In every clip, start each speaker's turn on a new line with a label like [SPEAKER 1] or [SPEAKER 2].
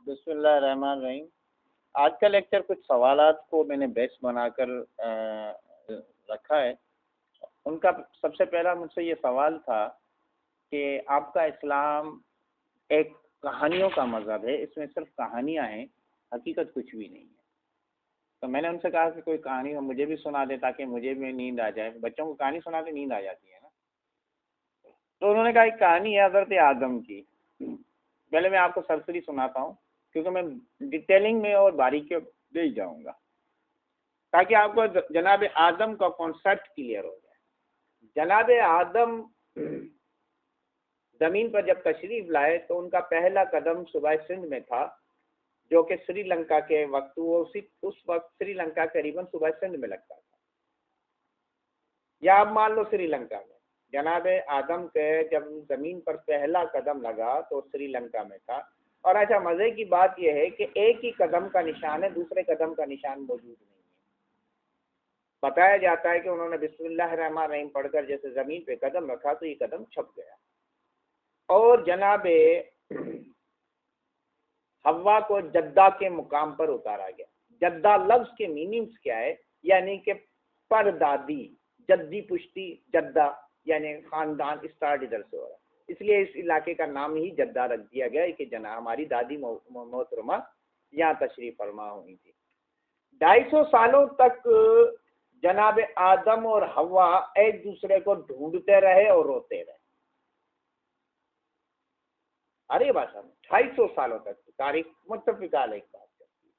[SPEAKER 1] بسم اللہ الرحمن الرحیم۔ آج کا لیکچر کچھ سوالات کو میں نے بیس بنا کر رکھا ہے۔ ان کا سب سے پہلا مجھ سے یہ سوال تھا کہ آپ کا اسلام ایک کہانیوں کا مذہب ہے، اس میں صرف کہانیاں ہیں، حقیقت کچھ بھی نہیں ہے۔ تو میں نے ان سے کہا کہ کوئی کہانی ہو مجھے بھی سنا دے تاکہ مجھے بھی نیند آ جائے۔ بچوں کو کہانی سناتے نیند آ جاتی ہے نا۔ تو انہوں نے کہا ایک کہانی ہے حضرت آدم کی۔ پہلے میں آپ کو سرسری سناتا ہوں کیونکہ میں ڈیٹیلنگ میں اور باریکیوں دے جاؤں گا تاکہ آپ کو جناب آدم کا کانسیپٹ کلیئر ہو جائے۔ جناب آدم زمین پر جب تشریف لائے تو ان کا پہلا قدم صوبہ سندھ میں تھا، جو کہ سری لنکا کے وقت اس وقت سری لنکا قریباً صوبہ سندھ میں لگتا تھا، یا آپ مان لو سری لنکا میں۔ جناب آدم کے جب زمین پر پہلا قدم لگا تو سری لنکا میں تھا۔ اور اچھا مزے کی بات یہ ہے کہ ایک ہی قدم کا نشان ہے، دوسرے قدم کا نشان موجود نہیں ہے۔ بتایا جاتا ہے کہ انہوں نے بسم اللہ الرحمن الرحیم پڑھ کر جیسے زمین پہ قدم رکھا تو یہ قدم چھپ گیا، اور جناب حوا کو جدہ کے مقام پر اتارا گیا۔ جدہ لفظ کے میننگز کیا ہے؟ یعنی کہ پردادی، جدی پشتی، جدہ یعنی خاندان اسٹارٹ ادھر سے ہو رہا ہے، اس لیے اس علاقے کا نام ہی جدہ رکھ دیا گیا ہے کہ جناب ہماری دادی محترمہ یہاں تشریف فرما ہوئی تھی۔ 250 سالوں تک جناب آدم اور حوا ایک دوسرے کو ڈھونڈتے رہے اور روتے رہے۔ ارے باشا 250 سالوں تک تاریخ متفقہ ایک بات کرتی ہے۔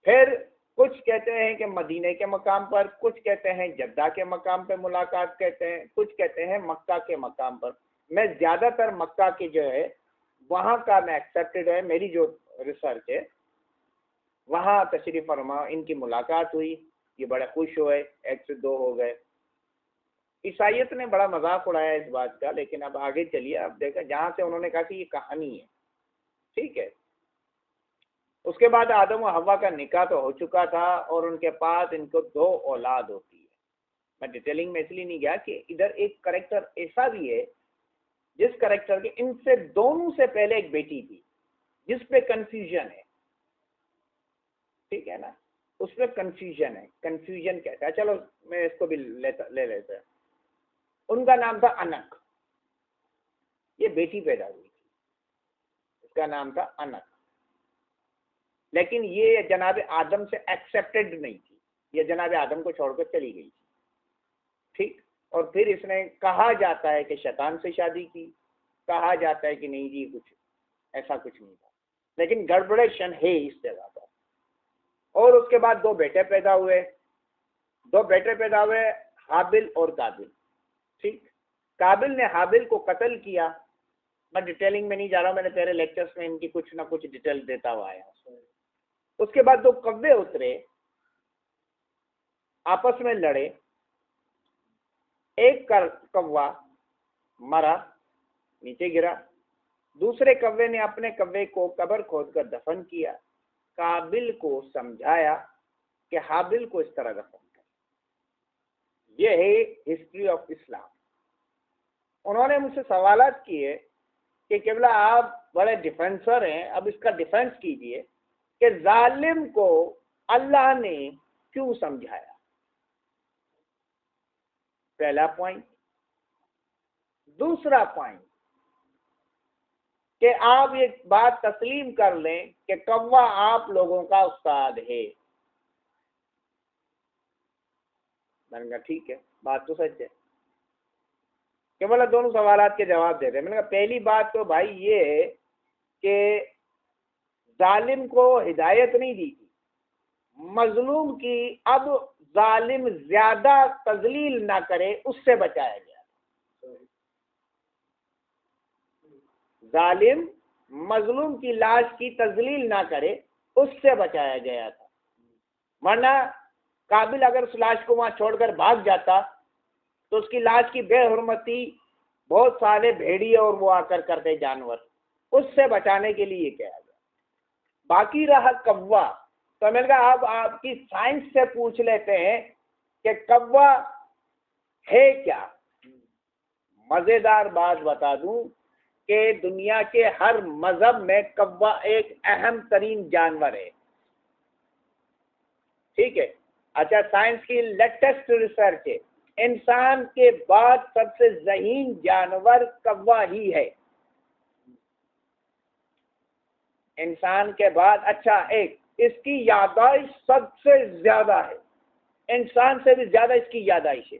[SPEAKER 1] پھر کچھ کہتے ہیں کہ مدینے کے مقام پر، کچھ کہتے ہیں جدہ کے مقام پہ ملاقات کہتے ہیں، کچھ کہتے ہیں مکہ کے مقام پر۔ میں زیادہ تر مکہ کے جو ہے وہاں کا میں ایکسیپٹڈ ہے، میری جو ریسرچ ہے وہاں تشریف فرما ان کی ملاقات ہوئی، یہ بڑے خوش ہوئے، 1 سے 2 ہو گئے۔ عیسائیت نے بڑا مذاق اڑایا اس بات کا، لیکن اب آگے چلیے، اب دیکھیں جہاں سے انہوں نے کہا کہ یہ کہانی ہے، ٹھیک ہے۔ اس کے بعد آدم و حوا کا نکاح تو ہو چکا تھا اور ان کے پاس ان کو 2 اولاد ہوتی ہے۔ میں ڈیٹیلنگ میں اس لیے نہیں گیا کہ ادھر ایک کریکٹر ایسا بھی ہے جس کریکٹر کے ان سے دونوں سے پہلے ایک بیٹی تھی جس پہ کنفیوژن ہے، ٹھیک ہے نا، اس پہ کنفیوژن ہے۔ کنفیوژن کہتا ہے، چلو میں اس کو بھی لے لیتا ہے۔ ان کا نام تھا انک، یہ بیٹی پیدا ہوئی تھی، اس کا نام تھا انک، لیکن یہ جناب آدم سے ایکسیپٹڈ نہیں تھی، یہ جناب آدم کو چھوڑ کر چلی گئی تھی، ٹھیک۔ اور پھر اس نے کہا جاتا ہے کہ شیطان سے شادی کی، کہا جاتا ہے کہ نہیں جی کچھ ایسا کچھ نہیں تھا، لیکن گڑبڑیشن ہے اس جگہ پر۔ اور اس کے بعد 2 بیٹے پیدا ہوئے، 2 بیٹے پیدا ہوئے، حابل اور قابل، ٹھیک۔ قابل نے حابل کو قتل کیا۔ میں ڈیٹیلنگ میں نہیں جا رہا ہوں، میں نے پہلے لیکچرز میں ان کی کچھ نہ کچھ ڈیٹیل دیتا ہوا آیا۔ اس کے بعد 2 کوے اترے، آپس میں لڑے، ایک کوا مرا، نیچے گرا، دوسرے کوے نے اپنے کوے کو قبر کھود کر دفن کیا۔ قابل کو سمجھایا کہ حابل کو اس طرح دفن کر۔ یہ ہے ہسٹری آف اسلام۔ انہوں نے مجھ سے سوالات کیے کہ قبلہ آپ بڑے ڈیفینسر ہیں، اب اس کا ڈیفینس کیجئے کہ ظالم کو اللہ نے کیوں سمجھایا؟ پہلا پوائنٹ۔ دوسرا پوائنٹ کہ آپ یہ بات تسلیم کر لیں کہ کوا آپ لوگوں کا استاد ہے۔ میں نے کہا ٹھیک ہے، بات تو سچ ہے کہ بولا دونوں سوالات کے جواب دے دیں۔ میں نے کہا پہلی بات تو بھائی یہ ہے کہ ظالم کو ہدایت نہیں دی تھی، مظلوم کی اب ظالم زیادہ تذلیل نہ کرے اس سے بچایا گیا۔ ظالم مظلوم کی لاش کی تذلیل نہ کرے اس سے بچایا گیا تھا، ورنہ قابل اگر اس لاش کو وہاں چھوڑ کر بھاگ جاتا تو اس کی لاش کی بے حرمتی بہت سارے بھیڑیے اور وہ آ کر کرتے جانور، اس سے بچانے کے لیے کیا گیا۔ باقی رہا کوا، تو میں نے کہا اب آپ کی سائنس سے پوچھ لیتے ہیں کہ کوا ہے کیا۔ مزیدار بات بتا دوں کہ دنیا کے ہر مذہب میں کوا ایک اہم ترین جانور ہے. ٹھیک ہے. اچھا سائنس کی لیٹسٹ ریسرچ ہے انسان کے بعد سب سے ذہین جانور کوا ہی ہے. انسان کے بعد اچھا ایک اس کی یادداشت سب سے زیادہ ہے, انسان سے بھی زیادہ اس کی یادداشت ہے.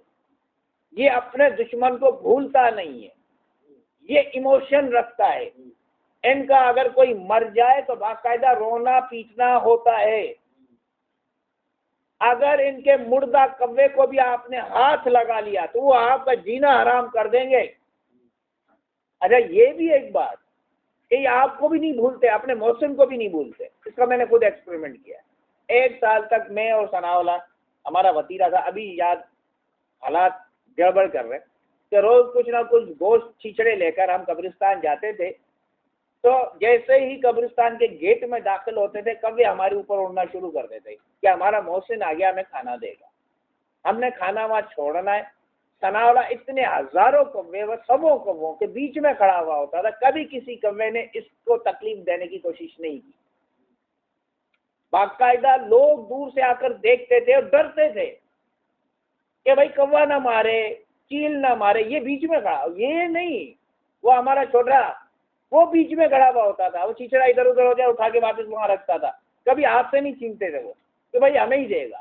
[SPEAKER 1] یہ اپنے دشمن کو بھولتا نہیں ہے, یہ ایموشن رکھتا ہے. ان کا اگر کوئی مر جائے تو باقاعدہ رونا پیٹنا ہوتا ہے. اگر ان کے مردہ کوے کو بھی آپ نے ہاتھ لگا لیا تو وہ آپ کا جینا حرام کر دیں گے. اچھا یہ بھی ایک بات کہ یہ آپ کو بھی نہیں بھولتے, اپنے محسن کو بھی نہیں بھولتے. اس کا میں نے خود ایکسپریمنٹ کیا. 1 سال تک میں اور ثناء اللہ ہمارا وتیرہ تھا, ابھی یاد حالات گڑبڑ کر رہے, کہ روز کچھ نہ کچھ گوشت چھچڑے لے کر ہم قبرستان جاتے تھے. تو جیسے ہی قبرستان کے گیٹ میں داخل ہوتے تھے کوے ہمارے اوپر اڑنا شروع کر دیتے کہ ہمارا محسن آ گیا, ہمیں کھانا دے گا. ہم نے کھانا وہاں چھوڑنا ہے. ثناء اللہ اتنے ہزاروں کوے و سبوں کووں کے بیچ میں کھڑا ہوا ہوتا تھا, کبھی کسی کوے نے اس کو تکلیف دینے کی کوشش نہیں کی. باقاعدہ لوگ دور سے آ کر دیکھتے تھے اور ڈرتے تھے کہ بھائی کوا نہ مارے, چیل نہ مارے, یہ بیچ میں کھڑا. یہ نہیں, وہ ہمارا چھوٹا وہ بیچ میں کھڑا ہوا ہوتا تھا. وہ چیچڑا ادھر ادھر ہو جائے اٹھا کے واپس وہاں رکھتا تھا. کبھی ہاتھ سے نہیں چھینتے تھے وہ کہ بھائی ہمیں ہی دے گا.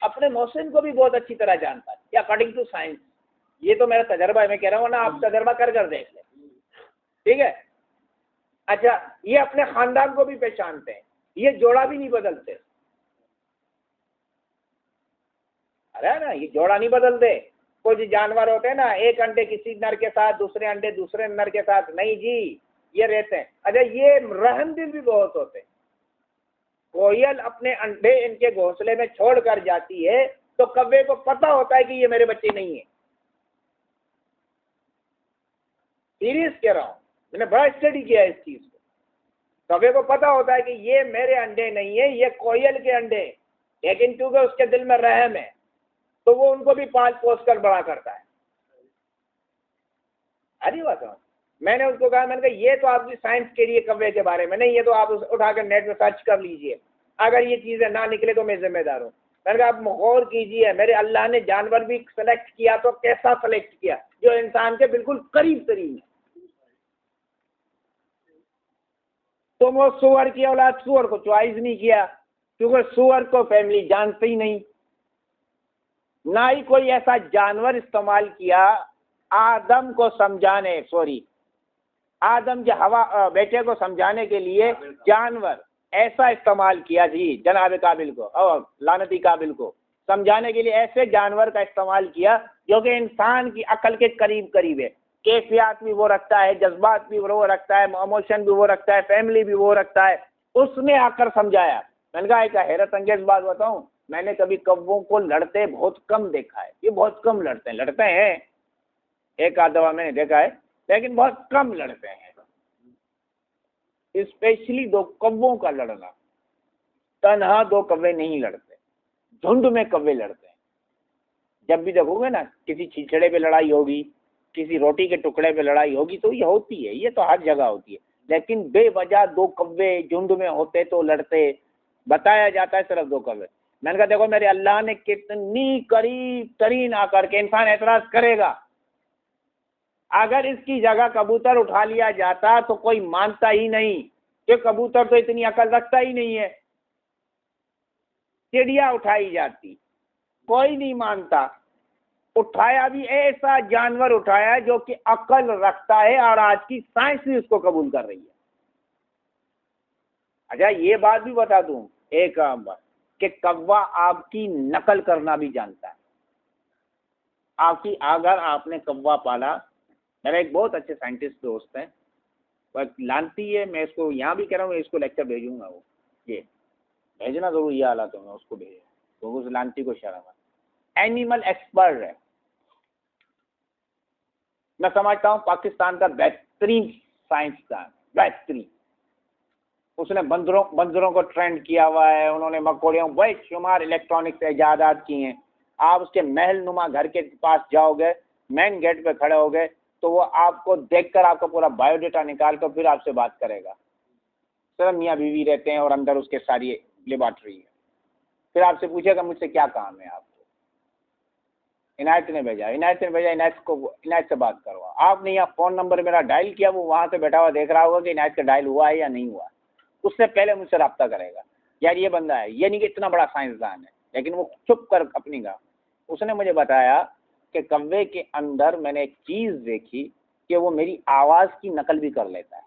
[SPEAKER 1] اپنے محسن کو بھی بہت اچھی طرح جانتا ہے, یا اکارڈنگ ٹو سائنس. یہ تو میرا تجربہ ہے, میں کہہ رہا ہوں نا, آپ تجربہ کر دیکھ لیں. ٹھیک ہے. اچھا یہ اپنے خاندان کو بھی پہچانتے ہیں, یہ جوڑا بھی نہیں بدلتے. ارے نا یہ جوڑا نہیں بدلتے. کچھ جانور ہوتے ہیں نا, ایک انڈے کسی نر کے ساتھ, دوسرے انڈے دوسرے نر کے ساتھ, نہیں جی یہ رہتے ہیں. اچھا یہ رحم دل بھی بہت ہوتے ہیں. کوئل اپنے انڈے ان کے گھونسلے میں چھوڑ کر جاتی ہے تو کوے کو پتا ہوتا ہے کہ یہ میرے بچے نہیں ہیں. سیریس کہہ رہا ہوں, میں نے بڑا اسٹڈی کیا ہے اس چیز کو. کوے کو پتا ہوتا ہے کہ یہ میرے انڈے نہیں ہیں, یہ کوئل کے انڈے, لیکن کیونکہ اس کے دل میں رحم ہے تو وہ ان کو بھی پال پوس کر بڑا کرتا ہے. ارے بات میں نے اس کو کہا, میں نے کہا یہ تو آپ کی سائنس کے لیے کوے کے بارے میں نہیں, یہ تو آپ اٹھا کر نیٹ میں سرچ کر لیجئے, اگر یہ چیزیں نہ نکلے تو میں ذمہ دار ہوں. میں نے کہا آپ غور کیجئے, میرے اللہ نے جانور بھی سلیکٹ کیا تو کیسا سلیکٹ کیا, جو انسان کے بالکل قریب ترین ہے. تم وہ سور کی اولاد, سور کو چوائس نہیں کیا کیونکہ سور کو فیملی جانتے ہی نہیں. نہ ہی کوئی ایسا جانور استعمال کیا آدم کو سمجھانے, آدم کے ہوا بیٹے کو سمجھانے کے لیے جانور ایسا استعمال کیا جی, جناب قابل کو اور لعنتی قابل کو سمجھانے کے لیے ایسے جانور کا استعمال کیا جو کہ انسان کی عقل کے قریب ہے. کیفیات بھی وہ رکھتا ہے, جذبات بھی وہ رکھتا ہے, ایموشن بھی وہ رکھتا ہے, فیملی بھی وہ رکھتا ہے. اس نے آ کر سمجھایا. میں نے کہا ایک حیرت انگیز بات بتاؤں, میں نے کبھی کووں کو لڑتے بہت کم دیکھا ہے. یہ بہت کم لڑتے ہیں, ایک آدھ دفعہ میں نے دیکھا ہے, لیکن بہت کم لڑتے ہیں. اسپیشلی 2 کووں کا لڑنا, تنہا 2 کوے نہیں لڑتے, جھنڈ میں کوے لڑتے ہیں. جب بھی دیکھو گے نا کسی چھچڑے پہ لڑائی ہوگی, کسی روٹی کے ٹکڑے پہ لڑائی ہوگی تو یہ ہوتی ہے, یہ تو ہر جگہ ہوتی ہے. لیکن بے وجہ 2 کوے جھنڈ میں ہوتے تو لڑتے, بتایا جاتا ہے صرف 2 کوے. میں نے کہا دیکھو میرے اللہ نے کتنی قریب ترین آ کر کے, انسان اعتراض کرے گا, اگر اس کی جگہ کبوتر اٹھا لیا جاتا تو کوئی مانتا ہی نہیں کہ کبوتر تو اتنی عقل رکھتا ہی نہیں ہے. چڑیا اٹھائی جاتی, کوئی نہیں مانتا. اٹھایا بھی ایسا جانور اٹھایا جو کہ عقل رکھتا ہے, اور آج کی سائنس بھی اس کو قبول کر رہی ہے. اچھا یہ بات بھی بتا دوں ایک بات, کہ کوا آپ کی نقل کرنا بھی جانتا ہے. آپ کی, اگر آپ نے کوا پالا, میرا ایک بہت اچھے سائنٹسٹ دوست ہیں, وہ لانتی ہے, میں اس کو یہاں بھی کہہ رہا ہوں, اس کو لیکچر بھیجوں گا, وہ یہ بھیجنا ضرور, یہ حالات ہوں میں اس کو بھیجوں, تو اس لانتی کو شرم ہے. اینیمل ایکسپرٹ ہے, میں سمجھتا ہوں پاکستان کا بہترین سائنسدان, بہترین. اس نے بندروں کو ٹرینڈ کیا ہوا ہے, انہوں نے مکوڑیوں بے شمار الیکٹرانکس ایجادات کی ہیں. آپ اس کے محل نما گھر کے پاس جاؤ گے, مین گیٹ پہ کھڑے ہو گئے, تو وہ آپ کو دیکھ کر آپ کا پورا بایو ڈیٹا نکال کر پھر آپ سے بات کرے گا. سر میاں بیوی رہتے ہیں اور اندر اس کے ساری لیبارٹری ہے. پھر آپ سے پوچھے گا مجھ سے کیا کام ہے آپ کو. عنایت نے بھیجا عنایت سے بات کرو. آپ نے یہاں فون نمبر میرا ڈائل کیا، وہ وہاں سے بیٹھا ہوا دیکھ رہا ہوگا کہ عنایت کا ڈائل ہوا ہے یا نہیں ہوا. اس سے پہلے مجھ سے رابطہ کرے گا. یار یہ بندہ ہے، یہ نہیں کہ اتنا بڑا سائنسدان ہے، لیکن وہ چھپ کر اپنی گا. اس نے مجھے بتایا کہ کوے کے اندر میں نے ایک چیز دیکھی کہ وہ میری آواز کی نقل بھی کر لیتا ہے.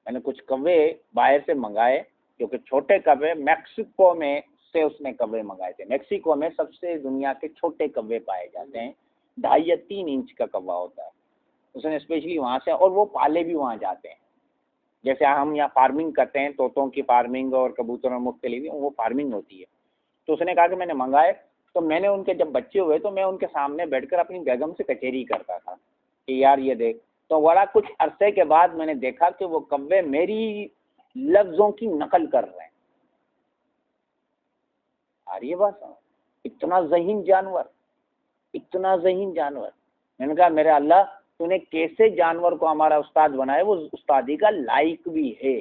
[SPEAKER 1] میں نے کچھ کوے باہر سے منگائے، کیونکہ چھوٹے کوے میکسیکو میں سے اس نے کوے منگائے تھے. میکسیکو میں سب سے دنیا کے چھوٹے کوے پائے جاتے ہیں، 2.5 یا 3 انچ کا کوا ہوتا ہے. اس نے اسپیشلی وہاں سے، اور وہ پالے بھی وہاں جاتے ہیں. جیسے ہم یہاں فارمنگ کرتے ہیں، طوطوں کی فارمنگ اور کبوتروں مختلف، وہ فارمنگ ہوتی ہے. تو اس نے کہا کہ میں نے منگائے، تو میں نے ان کے جب بچے ہوئے تو میں ان کے سامنے بیٹھ کر اپنی بیگم سے کچہری کرتا تھا کہ یار یہ دیکھ. تو بڑا کچھ عرصے کے بعد میں نے دیکھا کہ وہ کوے میری لفظوں کی نقل کر رہے ہیں. آ رہی ہے بات؟ اتنا ذہین جانور، اتنا ذہین جانور. میں نے کہا میرے اللہ تو نے کیسے جانور کو ہمارا استاد بنایا، وہ استادی کا لائق بھی ہے.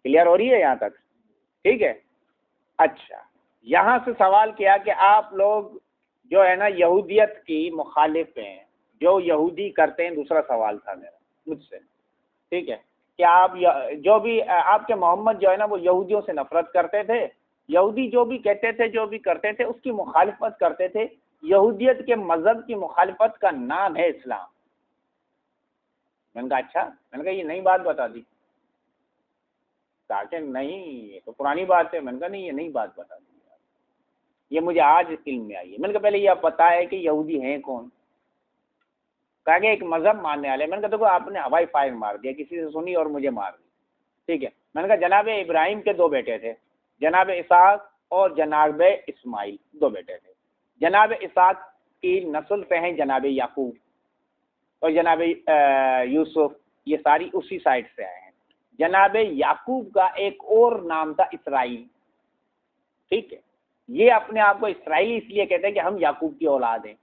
[SPEAKER 1] کلیئر ہو رہی ہے یہاں تک؟ ٹھیک ہے. اچھا، یہاں سے سوال کیا کہ آپ لوگ جو ہے نا یہودیت کی مخالف ہیں، جو یہودی کرتے ہیں. دوسرا سوال تھا میرا مجھ سے، ٹھیک ہے، کہ آپ جو بھی آپ کے محمد جو ہے نا وہ یہودیوں سے نفرت کرتے تھے. یہودی جو بھی کہتے تھے، جو بھی کرتے تھے، اس کی مخالفت کرتے تھے. یہودیت کے مذہب کی مخالفت کا نام ہے اسلام. میں نے کہا اچھا. میں نے کہا یہ نئی بات بتا دی. کہا کہ نہیں یہ تو پرانی بات ہے. میں نے کہا نہیں یہ نئی بات بتا دی، یہ مجھے آج علم میں آئی ہے. میں نے کہا پہلے یہ آپ پتا ہے کہ یہودی ہیں کون؟ کہا کہ ایک مذہب ماننے والے. میں نے کہا دیکھو آپ نے ہوائی فائر مار دیا، کسی سے سنی اور مجھے مار دی. ٹھیک ہے. میں نے کہا جناب ابراہیم کے 2 بیٹے تھے، جناب اسحاق اور جناب اسماعیل، 2 بیٹے تھے. جناب اسحاق کی نسل سے ہیں جناب یعقوب اور جناب یوسف، یہ ساری اسی سائڈ سے آئے ہیں. جناب یعقوب کا ایک اور نام تھا اسرائیل. ٹھیک ہے. یہ اپنے آپ کو اسرائیلی اس لیے کہتے ہیں کہ ہم یعقوب کی اولاد ہیں.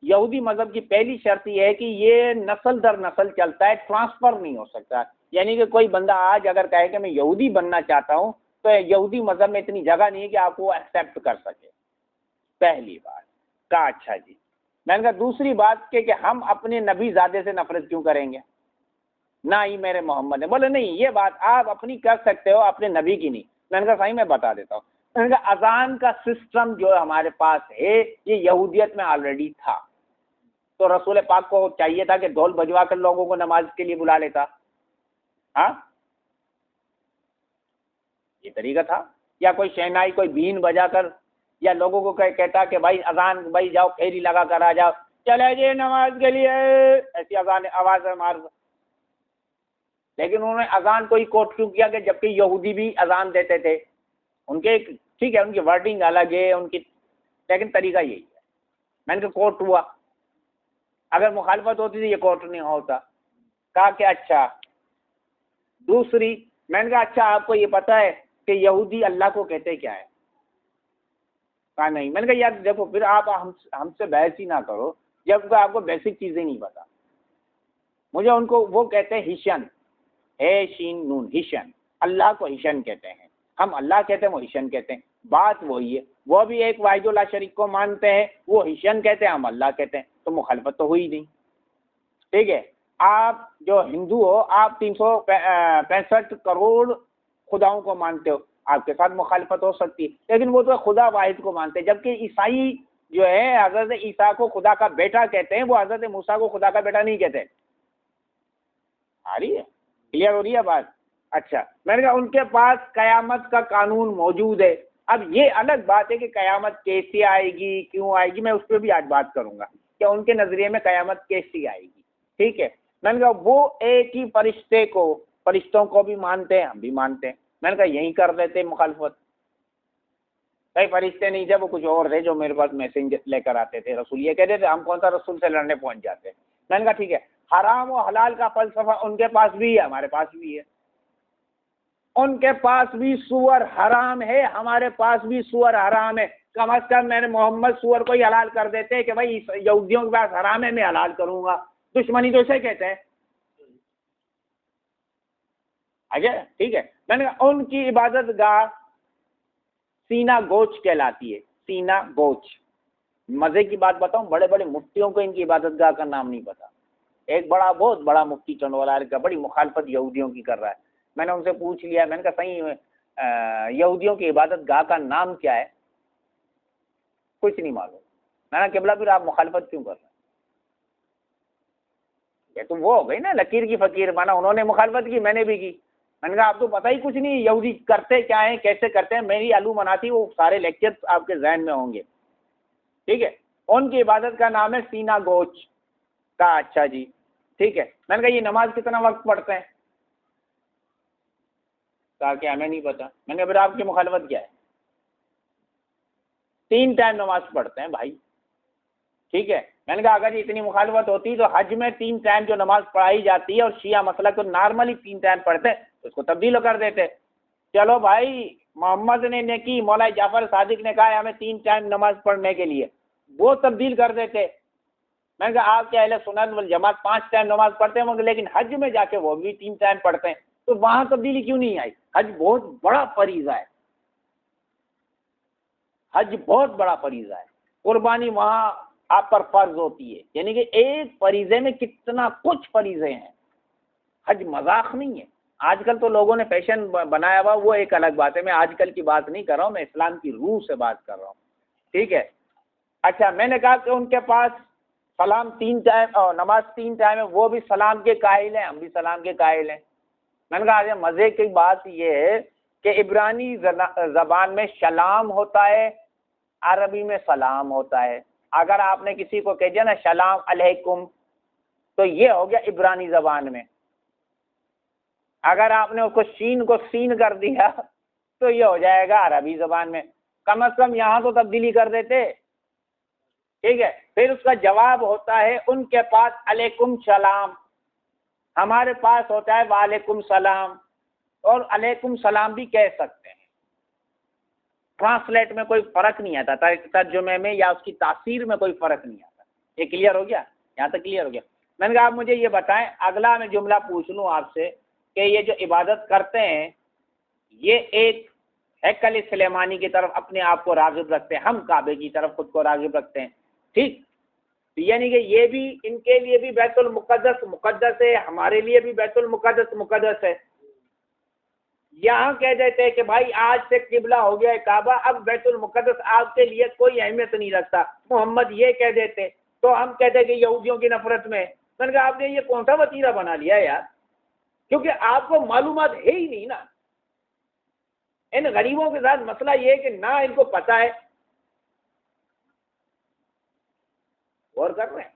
[SPEAKER 1] یہودی مذہب کی پہلی شرط یہ ہے کہ یہ نسل در نسل چلتا ہے، ٹرانسفر نہیں ہو سکتا. یعنی کہ کوئی بندہ آج اگر کہے کہ میں یہودی بننا چاہتا ہوں تو یہودی مذہب میں اتنی جگہ نہیں ہے کہ آپ کو ایکسیپٹ کر سکے. پہلی بات. کہا اچھا جی. میں نے کہا دوسری بات کہ ہم اپنے نبی زادے سے نفرت کیوں کریں گے؟ نہ ہی میرے محمد ہے. بولے نہیں یہ بات آپ اپنی کر سکتے ہو، اپنے نبی کی نہیں. میں نے کہا صحیح میں بتا دیتا ہوں. میں نے کہا اذان کا سسٹم جو ہمارے پاس ہے یہ یہودیت میں آلریڈی تھا. تو رسول پاک کو چاہیے تھا کہ ڈھول بجوا کر لوگوں کو نماز کے لیے بلا لیتا. ہاں یہ طریقہ تھا. یا کوئی شہنائی، کوئی بین بجا کر، یا لوگوں کو کہتا کہ بھائی اذان بھائی جاؤ پھیری لگا کر آ جاؤ، چلے جی نماز کے لیے، ایسی اذان آواز مار. لیکن انہوں نے اذان کو ہی کوٹ کیوں کیا کہ جبکہ یہودی بھی اذان دیتے تھے. ان کے ٹھیک ہے ان کی ورڈنگ الگ ہے ان کی، لیکن طریقہ یہی ہے. میں نے کہا کوٹ ہوا، اگر مخالفت ہوتی تھی یہ کوٹ نہیں ہوتا. کہا کہ اچھا. دوسری میں نے کہا اچھا آپ کو یہ پتہ ہے کہ یہودی اللہ کو کہتے کیا ہے؟ کہا نہیں. میں نے کہا یار دیکھو پھر آپ ہم سے بحث ہی نہ کرو جب آپ کو بیسک چیزیں نہیں پتا. مجھے ان کو وہ کہتے ہیں ہشن، ہے شین نون، ہشن. اللہ کو ہشن کہتے ہیں، ہم اللہ کہتے ہیں وہ ہشن کہتے ہیں. بات وہی ہے. وہ بھی ایک واحد اللہ شریک کو مانتے ہیں، وہ ہشن کہتے ہیں، ہم اللہ کہتے ہیں. تو مخالفت تو ہوئی نہیں. ٹھیک ہے. آپ جو ہندو ہو آپ 365 کروڑ خداؤں کو مانتے ہو، آپ کے ساتھ مخالفت ہو سکتی ہے، لیکن وہ تو خدا واحد کو مانتے ہیں. جبکہ عیسائی جو ہے حضرت عیسیٰ کو خدا کا بیٹا کہتے ہیں، وہ حضرت موسیٰ کو خدا کا بیٹا نہیں کہتے. آ رہی ہے؟ کلیئر ہو رہی ہے بات؟ اچھا. میں نے کہا ان کے پاس قیامت کا قانون موجود ہے. اب یہ الگ بات ہے کہ قیامت کیسے آئے گی، کیوں آئے گی، میں اس پہ بھی آج بات کروں گا کہ ان کے نظریے میں قیامت کیسی آئے گی. ٹھیک ہے. میں نے کہا وہ ایک ہی فرشتوں کو بھی مانتے ہیں، ہم بھی مانتے ہیں. میں نے کہا یہی کر دیتے مخالفت. کئی فرشتے نہیں تھے، وہ کچھ اور تھے جو میرے پاس میسنج لے کر آتے تھے. رسول یہ کہتے تھے ہم کون سا رسول سے لڑنے پہنچ جاتے. میں نے کہا ٹھیک ہے، حرام و حلال کا فلسفہ ان کے پاس بھی ہے، ہمارے پاس بھی ہے. ان کے پاس بھی سور حرام ہے، ہمارے پاس بھی سور حرام ہے. کم از کم میرے محمد سور کو ہی حلال کر دیتے کہ بھائی یہودیوں کے پاس حرام ہے میں حلال کروں گا. دشمنی تو اسے کہتے ہیں. اچھا ٹھیک ہے. میں نے کہا ان کی عبادت گاہ سینا گوچ کہلاتی ہے. سینا گوچ. مزے کی بات بتاؤں, بڑے بڑے مفتیوں کو ان کی عبادت گاہ کا نام نہیں پتا. ایک بہت بڑا مفتی چنڈولا کا بڑی مخالفت یہودیوں کی کر رہا ہے. میں نے ان سے پوچھ لیا, میں نے کہا صحیح یہودیوں کی عبادت گاہ کا نام کیا ہے؟ کچھ نہیں معلوم. میں نے کہا قبلہ پھر آپ مخالفت کیوں کر رہے ہیں؟ کہ تم وہ ہو گئی نا لکیر کی فقیر, مانا انہوں نے مخالفت کی میں نے بھی کی. میں نے کہا آپ تو پتہ ہی کچھ نہیں یہودی کرتے کیا ہیں کیسے کرتے ہیں. میری آلو مناتی وہ سارے لیکچر آپ کے ذہن میں ہوں گے. ٹھیک ہے. ان کی عبادت کا نام ہے سینا گوچ کا. اچھا جی ٹھیک ہے. میں نے کہا یہ نماز کتنا وقت پڑھتے ہیں؟ کہا کہ ہمیں نہیں پتا. میں نے کہا پھر آپ کی مخالفت کیا ہے؟ 3 ٹائم نماز پڑھتے ہیں بھائی. ٹھیک ہے. میں نے کہا اگر یہ اتنی مخالفت ہوتی تو حج میں 3 ٹائم جو نماز پڑھائی جاتی ہے اور شیعہ مسلک تو نارملی 3 ٹائم پڑھتے ہیں, اس کو تبدیل کر دیتے. چلو بھائی محمد نے کی, مولا جعفر صادق نے کہا ہے ہمیں 3 ٹائم نماز پڑھنے کے لیے, وہ تبدیل کر دیتے. میں نے کہا آپ کے اہل سنت والجماعت 5 ٹائم نماز پڑھتے ہیں لیکن حج میں جا کے وہ بھی 3 ٹائم پڑھتے ہیں, تو وہاں تبدیلی کیوں نہیں آئی؟ حج بہت بڑا فریضہ ہے. حج بہت بڑا فریضہ ہے. قربانی وہاں آپ پر فرض ہوتی ہے. یعنی کہ ایک فریضے میں کتنا کچھ فریضے ہیں. حج مذاق نہیں ہے. آج کل تو لوگوں نے فیشن بنایا ہوا, وہ ایک الگ بات ہے. میں آج کل کی بات نہیں کر رہا ہوں, میں اسلام کی روح سے بات کر رہا ہوں. ٹھیک ہے. اچھا میں نے کہا کہ ان کے پاس سلام 3 ٹائم اور نماز 3 ٹائم ہے, وہ بھی سلام کے قائل ہیں, ہم بھی سلام کے قائل ہیں. میں نے کہا مزے کی بات یہ ہے کہ عبرانی زبان میں شلام ہوتا ہے, عربی میں سلام ہوتا ہے. اگر آپ نے کسی کو کہہ دیا نا سلام علیکم تو یہ ہو گیا عبرانی زبان میں. اگر آپ نے اس کو شین کو سین کر دیا تو یہ ہو جائے گا عربی زبان میں. کم از کم یہاں تو تبدیلی کر دیتے. ٹھیک ہے. پھر اس کا جواب ہوتا ہے ان کے پاس علیکم سلام, ہمارے پاس ہوتا ہے وعلیکم سلام, اور علیکم سلام بھی کہہ سکتے ہیں. ٹرانسلیٹ میں کوئی فرق نہیں آتا, ترجمے میں یا اس کی تاثیر میں کوئی فرق نہیں آتا. یہ کلیئر ہو گیا؟ یہاں تک کلیئر ہو گیا. میں نے کہا آپ مجھے یہ بتائیں, اگلا میں جملہ پوچھ لوں آپ سے کہ یہ جو عبادت کرتے ہیں یہ ایک ہیکل سلیمانی کی طرف اپنے آپ کو راغب رکھتے ہیں, ہم کعبے کی طرف خود کو راغب رکھتے ہیں. ٹھیک, یعنی کہ یہ بھی ان کے لیے بھی بیت المقدس مقدس ہے, ہمارے لیے بھی بیت المقدس مقدس ہے. یہاں کہہ دیتے ہیں کہ بھائی آج سے قبلہ ہو گیا ہے کعبہ, اب بیت المقدس آپ کے لیے کوئی اہمیت نہیں رکھتا. محمد یہ کہہ دیتے تو ہم کہتے ہیں کہ یہودیوں کی نفرت میں. میں نے کہا آپ نے یہ کون سا وتیرہ بنا لیا یار, کیونکہ آپ کو معلومات ہے ہی نہیں نا. ان غریبوں کے ساتھ مسئلہ یہ ہے کہ نہ ان کو پتہ ہے. غور کر رہے ہیں؟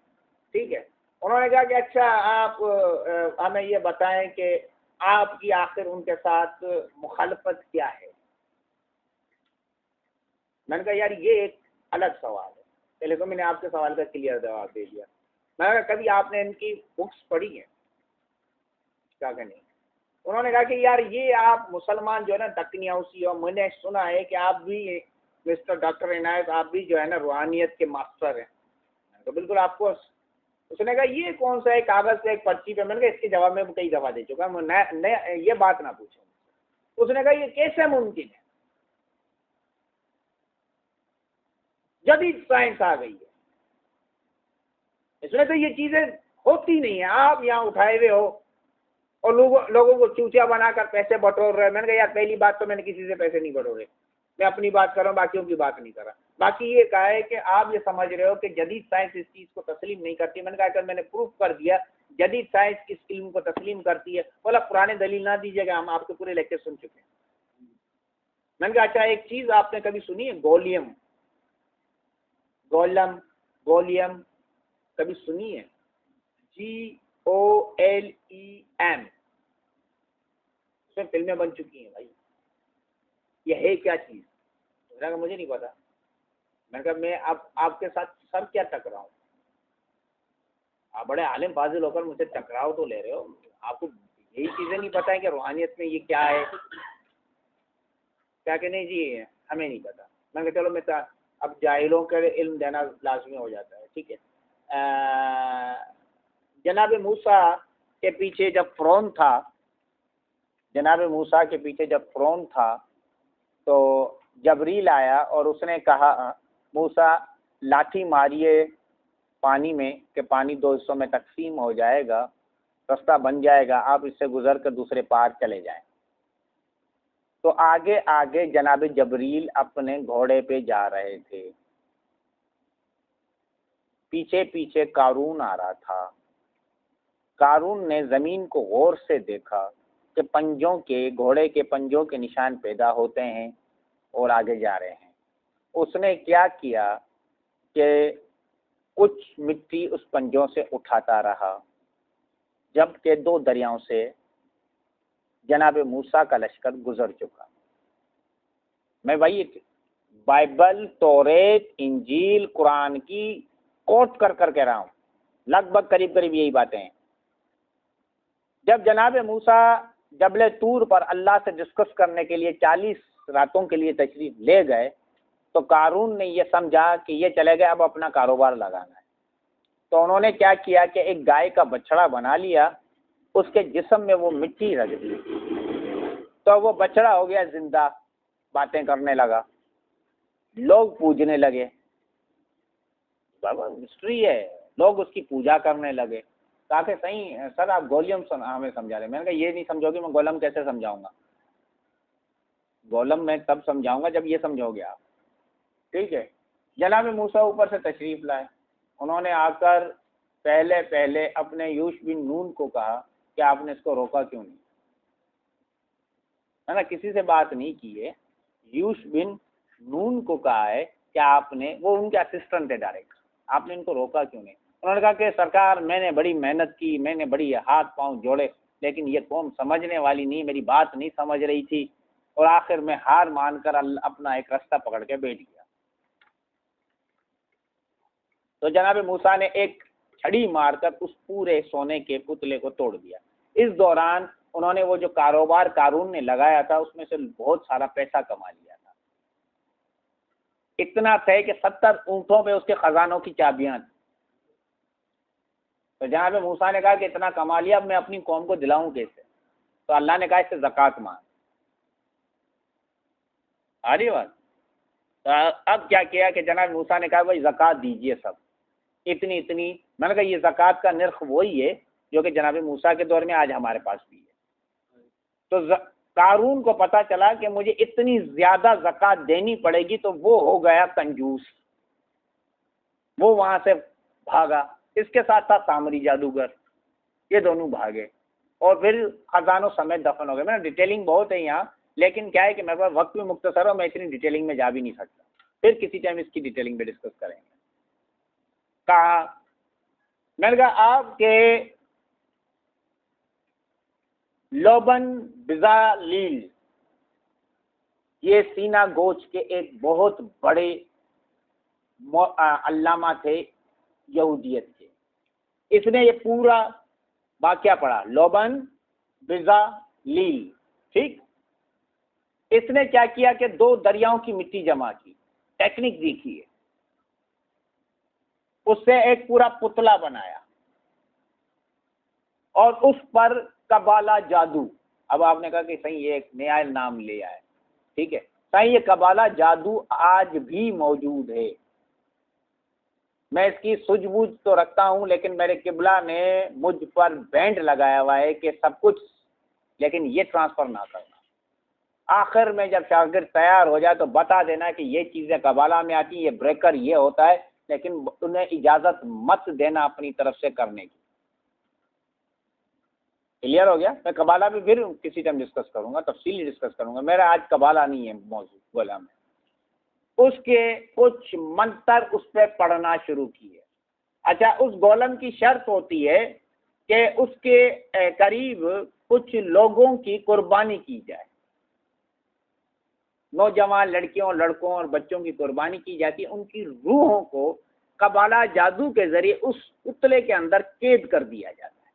[SPEAKER 1] ٹھیک ہے. انہوں نے کہا کہ اچھا آپ ہمیں یہ بتائیں کہ آپ کی آخر ان کے ساتھ مخالفت کیا ہے. میں نے کہا یار یہ ایک الگ سوال ہے, پہلے تو میں نے آپ کے سوال کا کلیئر جواب دے دیا. میں نے کہا کبھی آپ نے ان کی بکس پڑھی ہیں؟ کیا کہ نہیں. انہوں نے کہا کہ یار یہ آپ مسلمان جو ہے نا دکنی اوسی, اور میں نے سنا ہے کہ آپ بھی مسٹر ڈاکٹر عنایت آپ بھی جو ہے نا روحانیت کے ماسٹر ہیں. تو بالکل آپ کو. اس نے کہا یہ کون سا ہے کاغذ سے ایک پرچی پہ. میں نے کہا اس کے جواب میں کئی دفعہ دے چکا, میں یہ بات نہ پوچھوں. اس نے کہا یہ کیسے ممکن ہے, جدید سائنس آ گئی ہے, اس میں تو یہ چیزیں ہوتی نہیں ہیں. آپ یہاں اٹھائے ہوئے ہو اور لوگوں کو چوچیا بنا کر پیسے بٹور رہے. میں نے کہا یار پہلی بات تو میں نے کسی سے پیسے نہیں بٹورے, میں اپنی بات کر رہا ہوں, باقیوں کی بات نہیں کر رہا. باقی یہ کہا ہے کہ آپ یہ سمجھ رہے ہو کہ جدید سائنس اس چیز کو تسلیم نہیں کرتی. میں نے کہا کہ میں نے پروف کر دیا جدید سائنس کس علم کو تسلیم کرتی ہے. بولا پرانے دلیل نہ دیجیے گا, ہم آپ کے پورے لیکچر سن چکے ہیں. میں نے کہا اچھا ایک چیز آپ نے کبھی سنی ہے گولیم کبھی سنی ہے؟ GOLEM, اس میں فلمیں بن چکی ہیں بھائی. یہ ہے کیا چیز؟ میں نے کہا مجھے نہیں پتا. میں نے کہا میں اب آپ کے ساتھ سر کیا ٹکراؤں, آپ بڑے عالم فاضل ہو کر مجھ سے ٹکراؤ تو لے رہے ہو. آپ کو یہی چیزیں نہیں پتہ ہے کہ روحانیت میں یہ کیا ہے؟ کیا کہ نہیں جی ہمیں نہیں پتا. میں نے کہا چلو میں اب جاہلوں کے علم دینا لازمی ہو جاتا ہے، ٹھیک ہے۔ جناب موسیٰ کے پیچھے جب فرعون تھا، جناب موسیٰ کے پیچھے جب فرعون تھا تو جبریل آیا اور اس نے کہا موسیٰ لاٹھی ماریے پانی میں کہ پانی دو حصوں میں تقسیم ہو جائے گا، رستہ بن جائے گا، آپ اس سے گزر کر دوسرے پار چلے جائیں۔ تو آگے آگے جناب جبریل اپنے گھوڑے پہ جا رہے تھے، پیچھے پیچھے قارون آ رہا تھا۔ قارون نے زمین کو غور سے دیکھا کہ پنجوں کے، گھوڑے کے پنجوں کے نشان پیدا ہوتے ہیں اور آگے جا رہے ہیں۔ اس نے کیا کیا کہ کچھ مٹی اس پنجوں سے اٹھاتا رہا، جب کہ دو دریاؤں سے جناب موسیٰ کا لشکر گزر چکا۔ میں وہی بائبل، توریت، انجیل، قرآن کی کوٹ کر کر کہہ رہا ہوں، لگ بھگ قریب قریب یہی باتیں ہیں۔ جب جناب موسیٰ جبل طور پر اللہ سے ڈسکس کرنے کے لیے 40 راتوں کے لیے تشریف لے گئے تو قارون نے یہ سمجھا کہ یہ چلے گئے اب اپنا کاروبار لگانا ہے، تو انہوں نے کیا کیا کہ ایک گائے کا بچڑا بنا لیا، اس کے جسم میں وہ مٹی رکھ دی تو وہ بچڑا ہو گیا زندہ، باتیں کرنے لگا، لوگ پوجنے لگے۔ بابا مسٹری ہے، لوگ اس کی پوجا کرنے لگے۔ کہا کہ صحیح سر آپ گولیم ہمیں سمجھا رہے ہیں۔ میں نے کہا یہ نہیں سمجھو گے میں گولم کیسے سمجھاؤں گا؟ گولم میں تب سمجھاؤں گا جب یہ سمجھو گے آپ، ٹھیک ہے۔ جناب موسیٰ اوپر سے تشریف لائے، انہوں نے آ کر پہلے اپنے یوش بن نون کو کہا کہ آپ نے اس کو روکا کیوں نہیں، ہے نا، کسی سے بات نہیں کی ہے، یوش بن نون کو کہا ہے کہ آپ نے، وہ ان کے اسسٹنٹ ہے ڈائریکٹ، آپ نے ان کو روکا کیوں نہیں؟ انہوں نے کہا کہ سرکار میں نے بڑی محنت کی، میں نے بڑی ہاتھ پاؤں جوڑے، لیکن یہ قوم سمجھنے والی نہیں، میری بات نہیں سمجھ رہی تھی، اور آخر میں ہار مان کر اپنا ایک راستہ پکڑ کے بیٹھ گیا۔ تو جناب موسیٰ نے ایک چھڑی مار کر اس پورے سونے کے پتلے کو توڑ دیا۔ اس دوران انہوں نے وہ جو کاروبار قارون نے لگایا تھا اس میں سے بہت سارا پیسہ کما لیا تھا، اتنا تھے کہ 70 اونٹوں پہ اس کے خزانوں کی چابیاں تھیں۔ تو جناب موسیٰ نے کہا کہ اتنا کما لیا، اب میں اپنی قوم کو دلاؤں کیسے؟ تو اللہ نے کہا اس سے زکوٰۃ مانگ۔ آ رہی بات؟ تو اب کیا کیا کہ جناب موسیٰ نے کہا بھائی زکوٰۃ دیجئے سب، اتنی اتنی۔ میں نے کہا یہ زکوٰۃ کا نرخ وہی ہے جو کہ جناب موسیٰ کے دور میں آج ہمارے پاس بھی ہے۔ تو قارون کو پتا چلا کہ مجھے اتنی زیادہ زکوٰۃ دینی پڑے گی، تو وہ ہو گیا کنجوس، وہ وہاں سے بھاگا، اس کے ساتھ ساتھ سامری جادوگر، یہ دونوں بھاگے اور پھر خزانوں سمیت دفن ہو گئے۔ میں نے ڈیٹیلنگ بہت ہے یہاں، لیکن کیا ہے کہ میرے پاس وقت بھی مختصر ہو، میں اتنی ڈیٹیلنگ میں جا بھی نہیں سکتا، پھر کسی ٹائم اس کی ڈیٹیلنگ پہ ڈسکس کریں گے۔ کہا، میں نے کہا آپ کے لوبن بزالیل یہ سینا گوچ کے ایک بہت بڑے علامہ تھے یہودیت کے، اس نے یہ پورا واقعہ پڑھا، لوبن بزالیل، ٹھیک۔ اس نے کیا کیا کہ 2 دریاؤں کی مٹی جمع کی، ٹیکنیک دیکھی ہے، اس سے ایک پورا پتلا بنایا اور اس پر قبالہ جادو۔ اب آپ نے کہا کہ صحیح یہ ایک نیا نام لے آئے، ٹھیک ہے، صحیح یہ قبالہ جادو آج بھی موجود ہے۔ میں اس کی سوجھ بوجھ تو رکھتا ہوں، لیکن میرے قبلہ نے مجھ پر بینڈ لگایا ہوا ہے کہ سب کچھ، لیکن یہ ٹرانسفر نہ کرنا۔ آخر میں جب شاگرد تیار ہو جائے تو بتا دینا کہ یہ چیزیں قبالہ میں آتی ہیں، یہ بریکر یہ ہوتا ہے، لیکن انہیں اجازت مت دینا اپنی طرف سے کرنے کی۔ کلیئر ہو گیا؟ میں قبالہ بھی پھر کسی ٹائم ڈسکس کروں گا، تفصیلی ڈسکس کروں گا، میرا آج قبالہ نہیں ہے موضوع گولا میں۔ اس کے کچھ منتر اس پہ پڑھنا شروع کیے۔ اچھا، اس گولم کی شرط ہوتی ہے کہ اس کے قریب کچھ لوگوں کی قربانی کی جائے، نوجوان لڑکیوں، لڑکوں اور بچوں کی قربانی کی جاتی ہے، ان کی روحوں کو قبالہ جادو کے ذریعے اس پتلے کے اندر قید کر دیا جاتا ہے۔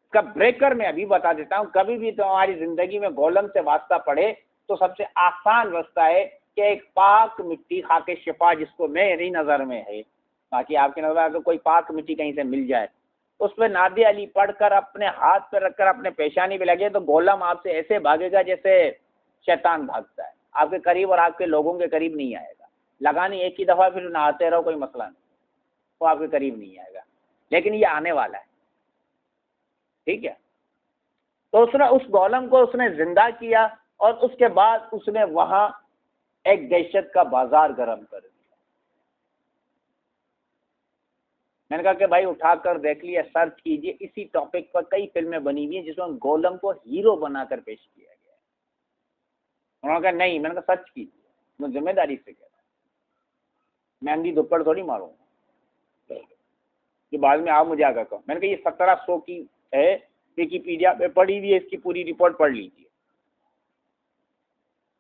[SPEAKER 1] اس کا بریکر میں ابھی بتا دیتا ہوں، کبھی بھی تمہاری زندگی میں گولم سے واسطہ پڑے تو سب سے آسان راستہ ہے کہ ایک پاک مٹی خاک شفا جس کو میری نظر میں ہے، باقی آپ کی نظر اگر کوئی پاک مٹی کہیں سے مل جائے، اس پہ نادی علی پڑھ کر اپنے ہاتھ پہ رکھ کر اپنے پیشانی پہ لگے تو گولم آپ سے ایسے بھاگے گا جیسے شیطان بھاگتا ہے، آپ کے قریب اور آپ کے لوگوں کے قریب نہیں آئے گا۔ لگانی ایک ہی دفعہ، پھر نہاتے رہو، کوئی مسئلہ نہیں، وہ آپ کے قریب نہیں آئے گا، لیکن یہ آنے والا ہے، ٹھیک ہے۔ تو اس نے اس گولم کو اس نے زندہ کیا، اور اس کے بعد اس نے وہاں ایک دہشت کا بازار گرم کر دیا۔ میں نے کہا کہ بھائی اٹھا کر دیکھ لیا، سرچ کیجئے، اسی ٹاپک پر کئی فلمیں بنی ہوئی ہیں جس میں گولم کو ہیرو بنا کر پیش کیا گیا ہے۔ انہوں نے کہا نہیں، میں نے کہا سرچ کیجئے، میں ذمہ داری سے کہہ رہا ہوں، مہنگی دپڑ تھوڑی ماروں گا کہ بعد میں آپ مجھے آگاہ کہو۔ میں نے کہا یہ 1700 کی ہے، ویکیپیڈیا پہ پڑھی ہوئی ہے، اس کی پوری رپورٹ پڑھ لیجیے۔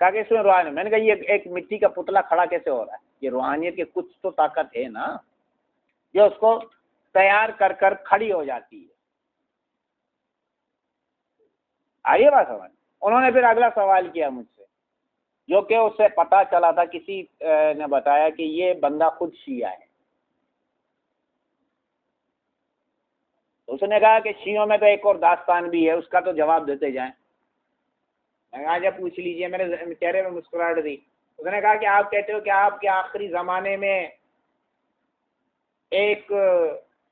[SPEAKER 1] کہا کہ اس میں روحانی، میں نے کہا یہ ایک مٹی کا پتلا کھڑا کیسے ہو رہا ہے؟ یہ روحانیت کی کچھ تو طاقت ہے نا، جو اس کو تیار کر کر کھڑی ہو جاتی ہے۔ آئیے بات سمجھ۔ انہوں نے پھر اگلا سوال کیا مجھ سے، جو کہ اس سے پتا چلا تھا، کسی نے بتایا کہ یہ بندہ خود شیعہ ہے۔ اس نے کہا کہ شیعوں میں تو ایک اور داستان بھی ہے، اس کا تو جواب دیتے جائیں۔ میں نے کہا جب پوچھ لیجئے، میرے چہرے میں مسکراہٹ دی۔ اس نے کہا کہ آپ کہتے ہو کہ آپ کے آخری زمانے میں ایک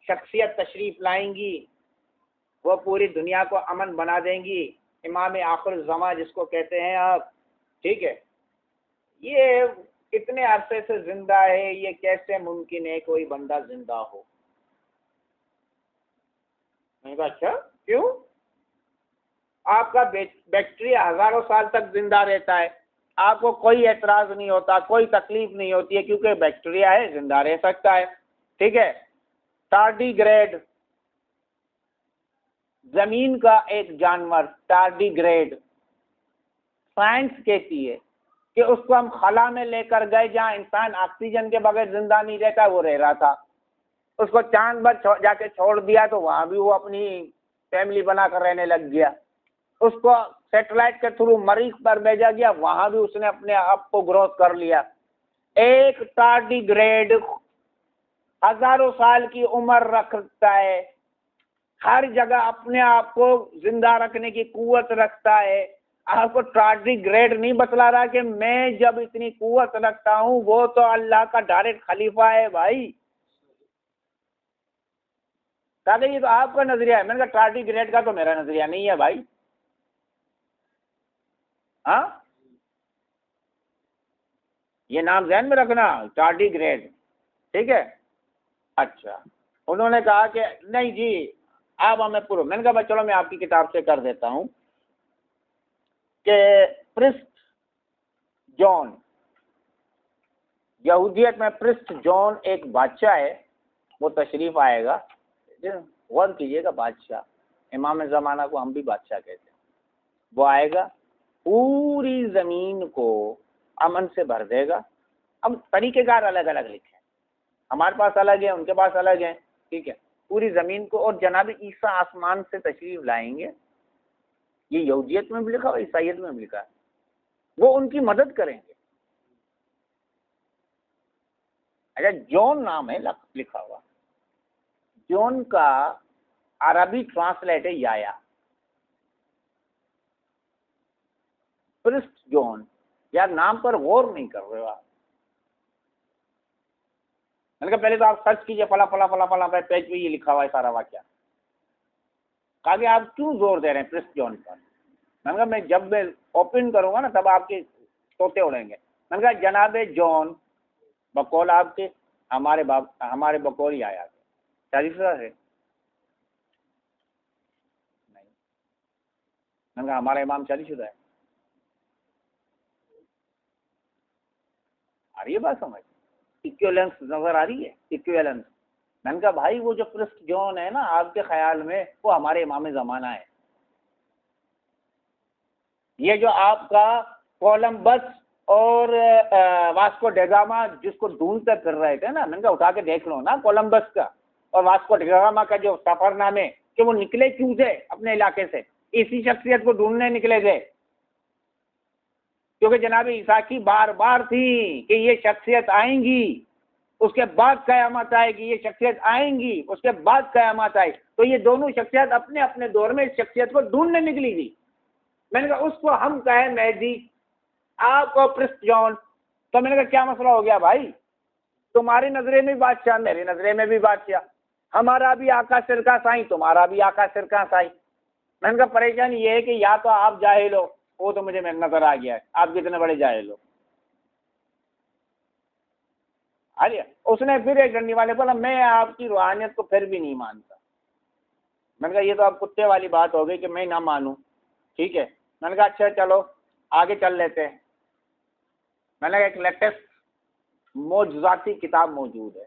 [SPEAKER 1] شخصیت تشریف لائیں گی، وہ پوری دنیا کو امن بنا دیں گی، امام آخر الزماں جس کو کہتے ہیں آپ، ٹھیک ہے، یہ کتنے عرصے سے زندہ ہے، یہ کیسے ممکن ہے کوئی بندہ زندہ ہو؟ میں نے کہا اچھا کیوں؟ آپ کا بیکٹیریا ہزاروں سال تک زندہ رہتا ہے، آپ کو کوئی اعتراض نہیں ہوتا، کوئی تکلیف نہیں ہوتی ہے، کیونکہ بیکٹیریا ہے، زندہ رہ سکتا ہے، ٹھیک ہے۔ ٹارڈی گریڈ، زمین کا ایک جانور ٹارڈی گریڈ، سائنس کہتی ہے کہ اس کو ہم خلا میں لے کر گئے جہاں انسان آکسیجن کے بغیر زندہ نہیں رہتا، وہ رہ رہا تھا، اس کو چاند پر جا کے چھوڑ دیا تو وہاں بھی وہ اپنی فیملی بنا کر رہنے لگ گیا، اس کو سیٹلائٹ کے تھرو مریخ پر بھیجا گیا، وہاں بھی اس نے اپنے آپ کو گروتھ کر لیا۔ ایک ٹارڈی گریڈ ہزاروں سال کی عمر رکھتا ہے، ہر جگہ اپنے آپ کو زندہ رکھنے کی قوت رکھتا ہے۔ آپ کو ٹارڈی گریڈ نہیں بتلا رہا کہ میں جب اتنی قوت رکھتا ہوں، وہ تو اللہ کا ڈائریکٹ خلیفہ ہے بھائی۔ کہا یہ تو آپ کا نظریہ ہے۔ میں نے کہا ٹارڈی گریڈ کا تو میرا نظریہ نہیں ہے بھائی۔ ہاں، یہ نام ذہن میں رکھنا، ٹارڈی گریڈ، ٹھیک ہے۔ اچھا، انہوں نے کہا کہ نہیں جی آپ ہمیں پورو۔ میں نے کہا بھائی چلو میں آپ کی کتاب سے کر دیتا ہوں کہ پرسٹ جون، یہودیت میں پرسٹ جون ایک بادشاہ ہے، وہ تشریف آئے گا، غور کیجیے گا، بادشاہ، امام زمانہ کو ہم بھی بادشاہ کہتے ہیں، وہ آئے گا، پوری زمین کو امن سے بھر دے گا۔ اب طریقہ کار الگ الگ لکھے ہیں، ہمارے پاس الگ ہے، ان کے پاس الگ ہے، ٹھیک ہے، پوری زمین کو، اور جناب عیسیٰ آسمان سے تشریف لائیں گے، یہ یہودیت میں بھی لکھا اور عیسائیت میں بھی لکھا ہے، وہ ان کی مدد کریں گے۔ اچھا، جون نام ہے لکھا ہوا، جون کا عربی ٹرانسلیٹ ہے یایا، پرسٹ جون، یار نام پر غور نہیں کر رہے ہو آپ۔ میں نے کہا پہلے تو آپ سرچ کیجئے، فلاں فلاں فلاں فلاں پیج پہ یہ لکھا ہوا ہے سارا واقعہ۔ کہا کہ آپ کیوں زور دے رہے ہیں پرسٹ جون پر؟ میں نے کہا میں جب میں اوپن کروں گا نا تب آپ کے طوطے اڑیں گے۔ میں نے کہا جناب جون بقول آپ کے، ہمارے بقول ہی آیا 40,000 ہے؟ نہیں۔ میں نے کہا ہمارا امام 40 ہے۔ آ رہی ہے بات سمجھ؟ ایکویلنس نظر آ رہی ہے، ایکویلنس۔ میں نے کہا بھائی وہ جو پرسٹ جون ہے نا آپ کے خیال میں، وہ ہمارے امام زمانہ ہے۔ یہ جو آپ کا کولمبس اور واسکو ڈگاما جس کو ڈھونڈتے پھر رہے تھے نا، میں نے کہا اٹھا کے دیکھ لو نا کولمبس کا اور واسکو ڈگاما کا جو سفر نامے، کہ وہ نکلے کیوں تھے اپنے علاقے سے؟ اسی شخصیت کو ڈھونڈنے نکلے تھے۔ کیونکہ جناب عیسیٰ کی بار بار تھی کہ یہ شخصیت آئیں گی، اس کے بعد قیامت آئے گی، یہ شخصیت آئیں گی، اس کے بعد قیامت آئے، تو یہ دونوں شخصیت اپنے اپنے دور میں اس شخصیت کو ڈھونڈنے نکلی تھی۔ میں نے کہا اس کو ہم کہیں مہدی، آپ کو کرسٹ جان، تو میں نے کہا کیا مسئلہ ہو گیا بھائی، تمہاری نظرے میں بھی بادشاہ، میری نظرے میں بھی بادشاہ، ہمارا بھی آقا سرکہ سائیں، تمہارا بھی آقا سرکہ سائیں۔ میں نے کہا پریشانی یہ ہے کہ یا تو آپ جاہل ہو، وہ تو مجھے نظر آ گیا ہے، آپ کتنے بڑے جاہل ہو۔ ارے اس نے پھر ایک ڈنڈی والے بولا میں آپ کی روحانیت کو پھر بھی نہیں مانتا۔ میں نے کہا یہ تو اب کتے والی بات ہو گئی کہ میں نہ مانوں، ٹھیک ہے۔ میں نے کہا اچھا چلو آگے چل لیتے ہیں۔ میں نے کہا ایک لیٹسٹ معجزاتی کتاب موجود ہے،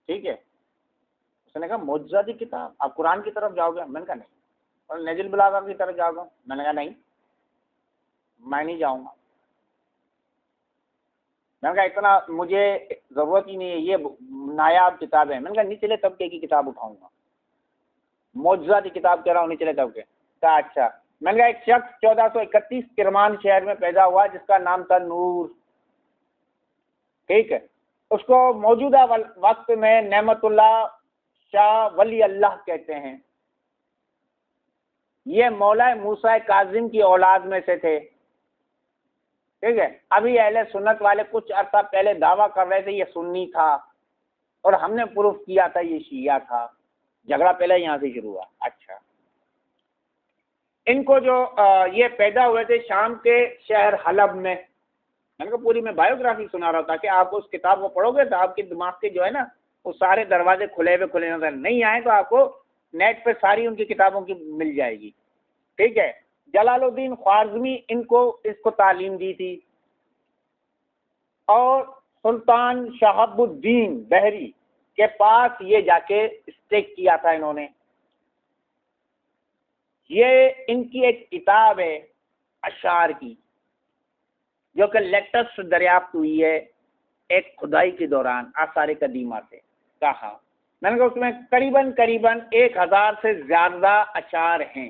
[SPEAKER 1] ٹھیک ہے۔ اس نے کہا معجزاتی کتاب، آپ قرآن کی طرف جاؤ گے؟ میں نے کہا نہیں۔ اور نہج البلاغہ کی طرف جاؤ گے؟ میں نے کہا نہیں، میں نہیں جاؤں گا۔ میں نے کہا اتنا مجھے ضرورت ہی نہیں ہے، یہ نایاب کتاب ہے۔ میں نے کہا نچلے طبقے کی کتاب اٹھاؤں گا، معجزاتی کتاب کہہ رہا ہوں، نچلے طبقے۔ کہا اچھا۔ میں نے کہا ایک شخص 1431 کرمان شہر میں پیدا ہوا جس کا نام تھا نور، ٹھیک ہے۔ اس کو موجودہ وقت میں نعمت اللہ شاہ ولی اللہ کہتے ہیں۔ یہ مولا موسیٰ کاظم کی اولاد میں سے تھے، ٹھیک ہے۔ ابھی اہل سنت والے کچھ عرصہ پہلے دعویٰ کر رہے تھے یہ سنی تھا، اور ہم نے پروف کیا تھا یہ شیعہ تھا۔ جھگڑا پہلے یہاں سے شروع ہوا۔ اچھا، ان کو جو یہ پیدا ہوئے تھے شام کے شہر حلب میں۔ میں نے کہا پوری میں بایوگرافی سنا رہا تھا کہ آپ اس کتاب کو پڑھو گے تو آپ کے دماغ کے جو ہے نا وہ سارے دروازے کھلے نظر نہیں آئے، تو آپ کو نیٹ پہ ساری ان کی کتابوں کی مل جائے گی، ٹھیک ہے۔ جلال الدین خوارزمی اس کو تعلیم دی تھی، اور سلطان شہاب الدین بحری کے پاس یہ جا کے اسٹیک کیا تھا انہوں نے۔ یہ ان کی ایک کتاب ہے اشعار کی، جو کہ لیٹسٹ دریافت ہوئی ہے ایک کھدائی کے دوران آثار قدیمہ سے کہا۔ میں نے کہا اس میں قریباً 1000 سے زیادہ اشعار ہیں،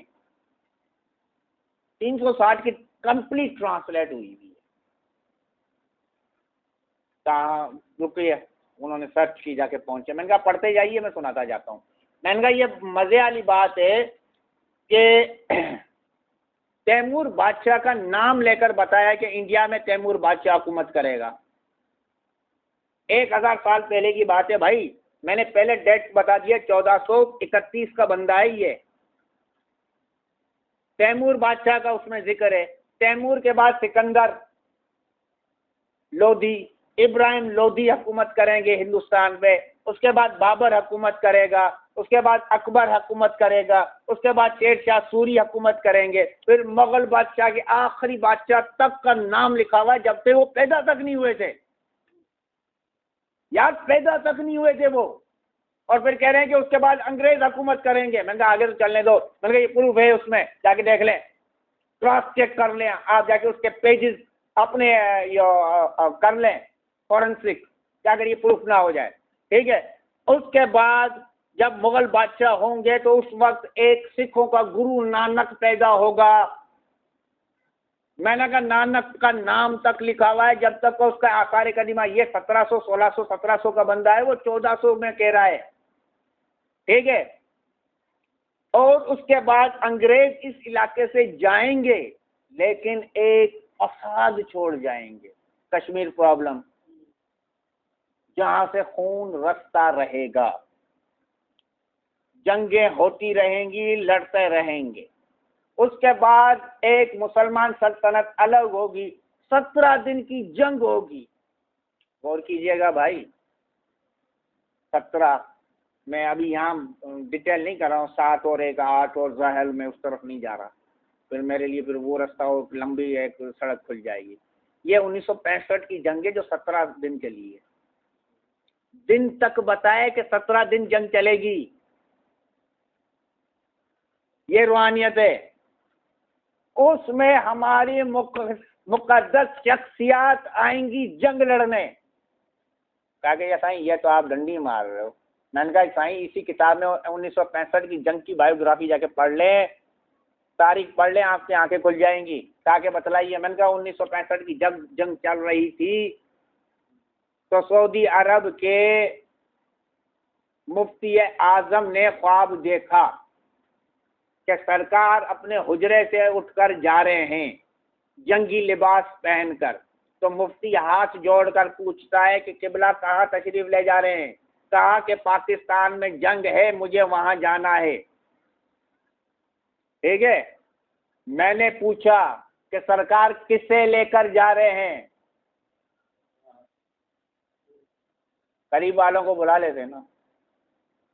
[SPEAKER 1] 360 کی کمپلیٹ ٹرانسلیٹ ہوئی ہے۔ کہاں رکیے، انہوں نے سرچ کی، جا کے پہنچے۔ میں نے کہا پڑھتے جائیے، میں سناتا جاتا ہوں۔ میں نے کہا یہ مزے والی بات ہے کہ تیمور بادشاہ کا نام لے کر بتایا کہ انڈیا میں تیمور بادشاہ حکومت کرے گا۔ 1000 سال پہلے کی بات ہے بھائی، میں نے پہلے ڈیٹ بتا دیا، 1431 کا بندہ ہے یہ۔ تیمور بادشاہ کا اس میں ذکر ہے۔ تیمور کے بعد سکندر لودھی، ابراہیم لودھی حکومت کریں گے ہندوستان پہ۔ اس کے بعد بابر حکومت کرے گا، اس کے بعد اکبر حکومت کرے گا، اس کے بعد شیر شاہ سوری حکومت کریں گے، پھر مغل بادشاہ کے آخری بادشاہ تک کا نام لکھا ہوا ہے، جب سے وہ پیدا تک نہیں ہوئے تھے، یار پیدا تک نہیں ہوئے تھے وہ۔ اور پھر کہہ رہے ہیں کہ اس کے بعد انگریز حکومت کریں گے۔ میں نے کہا آگے تو چلنے دو۔ میں نے کہا یہ پروف ہے، اس میں جا کے دیکھ لیں، کراس چیک کر لیں آپ، جا کے اس کے پیجز اپنے کر لیں فورنسک، کیا اگر یہ پروف نہ ہو جائے، ٹھیک ہے۔ اس کے بعد جب مغل بادشاہ ہوں گے تو اس وقت ایک سکھوں کا گرو نانک پیدا ہوگا۔ میں نے کہا نانک کا نام تک لکھا ہوا ہے، جب تک اس کا آثار قدیمہ، یہ 1700 1600 1700 کا بندہ ہے، وہ 1400 میں کہہ رہا ہے، ٹھیک ہے۔ اور اس کے بعد انگریز اس علاقے سے جائیں گے، لیکن ایک فساد چھوڑ جائیں گے، کشمیر پرابلم، جہاں سے خون رستا رہے گا، جنگیں ہوتی رہیں گی، لڑتے رہیں گے۔ اس کے بعد ایک مسلمان سلطنت الگ ہوگی، 17 دن کی جنگ ہوگی۔ غور کیجئے گا بھائی، 17، میں ابھی یہاں ڈیٹیل نہیں کر رہا ہوں، 7 اور 1 8 اور زحل میں اس طرف نہیں جا رہا، پھر میرے لیے پھر وہ رستہ ہو، لمبی ایک سڑک کھل جائے گی۔ یہ 1965 کی جنگ ہے جو 17 دن چلی ہے، دن تک بتائے کہ 17 دن جنگ چلے گی۔ یہ روحانیت ہے۔ اس میں ہماری مقدس شخصیات آئیں گی جنگ لڑنے۔ کہا کہ یہ سائیں یہ تو آپ ڈنڈی مار رہے ہو۔ میں نے کہا سائیں اسی کتاب میں 1965 کی جنگ کی بایوگرافی جا کے پڑھ لیں، تاریخ پڑھ لیں آپ کی آنکھیں کھل جائیں گی. تاکہ بتلائیے. میں نے کہا 1965 کی جنگ چل رہی تھی تو سعودی عرب کے مفتی اعظم نے خواب دیکھا کہ سرکار اپنے حجرے سے اٹھ کر جا رہے ہیں جنگی لباس پہن کر. تو مفتی ہاتھ جوڑ کر پوچھتا ہے کہ قبلہ کہاں تشریف لے جا رہے ہیں؟ کہا کہ پاکستان میں جنگ ہے، مجھے وہاں جانا ہے. ٹھیک ہے. میں نے پوچھا کہ سرکار کسے لے کر جا رہے ہیں؟ قریب والوں کو بلا لیتے نا.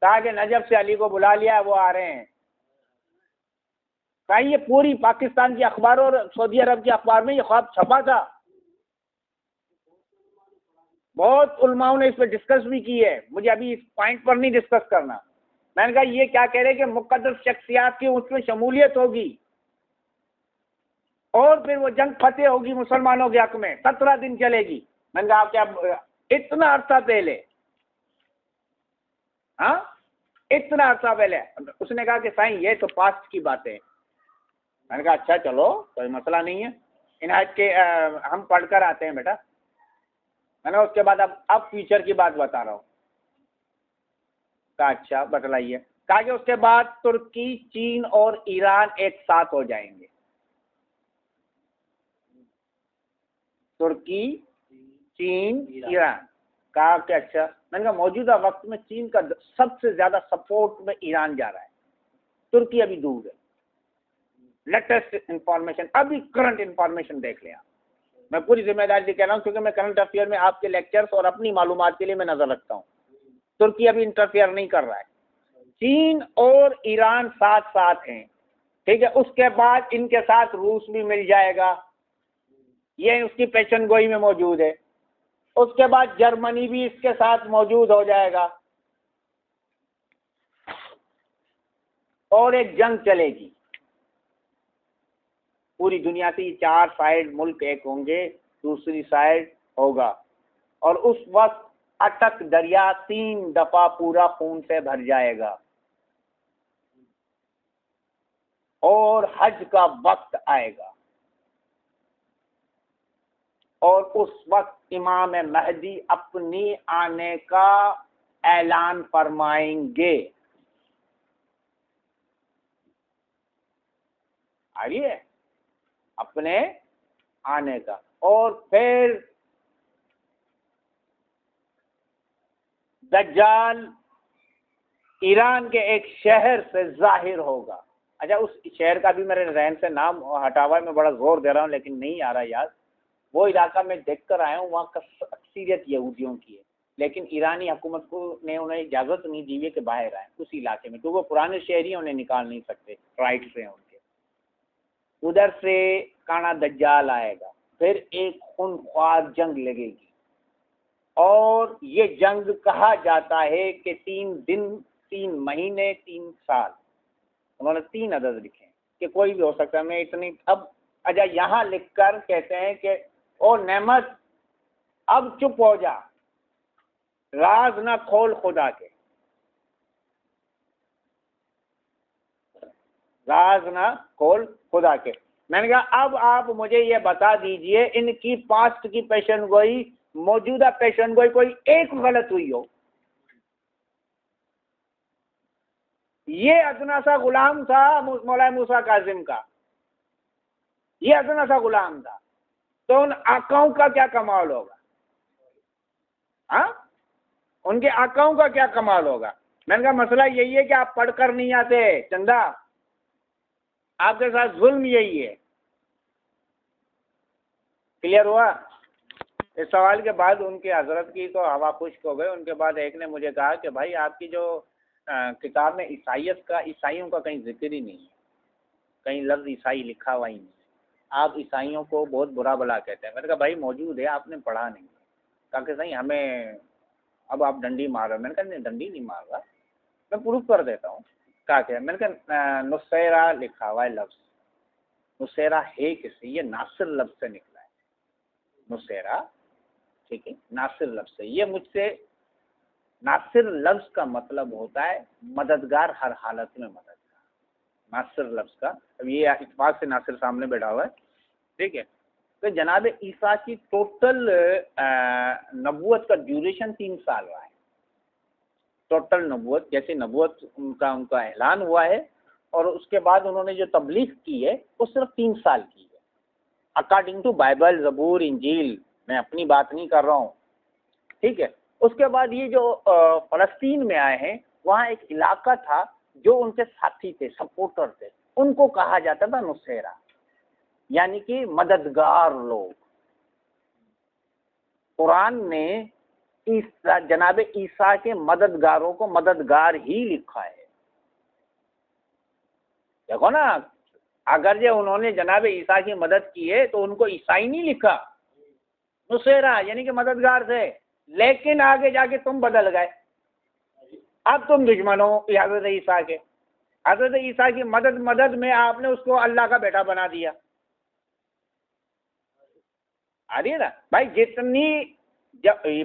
[SPEAKER 1] کہا کہ نجف سے علی کو بلا لیا، وہ آ رہے ہیں. کہا یہ پوری پاکستان کی اخباروں اور سعودی عرب کی اخبار میں یہ خواب چھپا تھا. بہت علماء نے اس پہ ڈسکس بھی کی ہے. مجھے ابھی اس پوائنٹ پر نہیں ڈسکس کرنا. میں نے کہا یہ کیا کہہ رہے کہ مقدس شخصیات کی اس میں شمولیت ہوگی اور پھر وہ جنگ فتح ہوگی مسلمانوں کے حق میں، 17 دن چلے گی. میں نے کہا آپ کیا اتنا عرصہ پہلے، ہاں اتنا عرصہ پہلے. اس نے کہا کہ سائیں یہ تو پاسٹ کی بات ہے. میں نے کہا اچھا چلو کوئی مسئلہ نہیں ہے، عنایت کے ہم پڑھ کر آتے ہیں بیٹا. میں نے اس کے بعد اب فیوچر کی بات بتا رہا ہوں. کہا اچھا بتلائیے. کہا کہ اس کے بعد ترکی، چین اور ایران ایک ساتھ ہو جائیں گے. ترکی، چین، ایران. کہا کہ اچھا. میں نے کہا موجودہ وقت میں چین کا سب سے زیادہ سپورٹ میں ایران جا رہا ہے، ترکی ابھی دور ہے. لیٹسٹ انفارمیشن، ابھی کرنٹ انفارمیشن دیکھ لیں آپ. میں پوری ذمہ داری سے کہہ رہا ہوں کیونکہ میں کرنٹ افیئر میں آپ کے لیکچرز اور اپنی معلومات کے لیے میں نظر رکھتا ہوں. ترکی ابھی انٹرفیئر نہیں کر رہا ہے. چین اور ایران ساتھ ساتھ ہیں. ٹھیک ہے. اس کے بعد ان کے ساتھ روس بھی مل جائے گا، یہ اس کی پیشن گوئی میں موجود ہے. اس کے بعد جرمنی بھی اس کے ساتھ موجود ہو جائے گا اور ایک جنگ چلے گی پوری دنیا سے. 4 سائڈ ملک ایک ہوں گے، دوسری سائڈ ہوگا. اور اس وقت اٹک دریا 3 دفعہ پورا خون سے بھر جائے گا اور حج کا وقت آئے گا. اور اس وقت امام مہدی اپنی آنے کا اعلان فرمائیں گے. آئیے اپنے آنے کا. اور پھر دجال ایران کے ایک شہر سے ظاہر ہوگا. اچھا اس شہر کا بھی میرے ذہن سے نام ہٹا ہوا ہے، میں بڑا زور دے رہا ہوں لیکن نہیں آ رہا یاد. وہ علاقہ میں دیکھ کر آیا ہوں، وہاں کا اکثریت یہودیوں کی ہے، لیکن ایرانی حکومت کو نے انہیں اجازت نہیں دی ہے کہ باہر آئیں اس علاقے میں، کیونکہ وہ پرانے شہری انہیں نکال نہیں سکتے، رائٹ سے ہیں ان کے. ادھر سے کانا دجال آئے گا. پھر ایک خونخوار جنگ لگے گی اور یہ جنگ کہا جاتا ہے کہ 3 دن، 3 مہینے، 3 سال. انہوں نے 3 عدد لکھے ہیں کہ کوئی بھی ہو سکتا ہے. میں اتنی اب اچھا یہاں لکھ کر کہتے ہیں کہ او نعمت اب چپ ہو جا، راز نہ کھول خدا کے، راز نہ کھول خدا کے. میں نے کہا اب آپ مجھے یہ بتا دیجئے ان کی پاسٹ کی پیشن گوئی، موجودہ پیشن گوئی کوئی ایک غلط ہوئی ہو. یہ ادنا سا غلام تھا مولا موسیٰ کاظم کا، یہ ادنا سا غلام تھا، تو ان آقاؤں کا کیا کمال ہوگا؟ ہاں ان کے آقاؤں کا کیا کمال ہوگا؟ میں نے کہا مسئلہ یہی ہے کہ آپ پڑھ کر نہیں آتے چندہ، آپ کے ساتھ ظلم یہی ہے. کلیئر ہوا؟ اس سوال کے بعد ان کے حضرت کی تو ہوا خشک ہو گئے. ان کے بعد ایک نے مجھے کہا کہ بھائی آپ کی جو کتاب میں عیسائیت کا، عیسائیوں کا کہیں ذکر ہی نہیں ہے، کہیں لفظ عیسائی لکھا ہوا ہی نہیں ہے، آپ عیسائیوں کو بہت برا بلا کہتے ہیں. میں نے کہا بھائی موجود ہے، آپ نے پڑھا نہیں. کہا کہ صحیح ہمیں اب آپ ڈنڈی مار رہے ہیں. میں نے کہا نہیں ڈنڈی نہیں مار رہا، میں پروف کر دیتا ہوں. کہا کہ میں نے کہا نصیرہ لکھا ہوا ہے لفظ، نصیرہ ہے کسی، یہ ناصر لفظ سے نکلا ہے نصیرہ. ٹھیک ہے ناصر لفظ سے. یہ مجھ سے ناصر لفظ کا مطلب ہوتا ہے مددگار، ہر حالت میں مددگار.
[SPEAKER 2] ناصر لفظ کا، اب یہ اتفاق سے ناصر سامنے بیٹھا ہوا ہے، ٹھیک ہے، تو جناب عیسیٰ کی ٹوٹل نبوت کا ڈیوریشن 3 سال رہا ہے، ٹوٹل نبوت، جیسے نبوت ان کا اعلان ہوا ہے اور اس کے بعد انہوں نے جو تبلیغ کی ہے وہ صرف 3 سال کی ہے، اکارڈنگ ٹو بائبل، زبور، انجیل، میں اپنی بات نہیں کر رہا ہوں، ٹھیک ہے۔ اس کے بعد یہ جو فلسطین میں آئے ہیں، وہاں ایک علاقہ تھا جو ان کے ساتھی تھے، سپورٹر تھے، ان کو کہا جاتا تھا نصیرہ، یعنی کہ مددگار لوگ۔ قرآن نے جناب عیسیٰ کے مددگاروں کو مددگار ہی لکھا ہے۔ دیکھو نا، اگر جو انہوں نے جناب عیسیٰ کی مدد کی ہے تو ان کو عیسائی نہیں لکھا، نصیرہ یعنی کہ مددگار تھے، لیکن آگے جا کے تم بدل گئے، اب تم دشمن ہو حضرت عیسیٰ کے، حضرت عیسیٰ کی مدد میں آپ نے اس کو اللہ کا بیٹا بنا دیا۔ آ رہی ہے نا بھائی، جتنی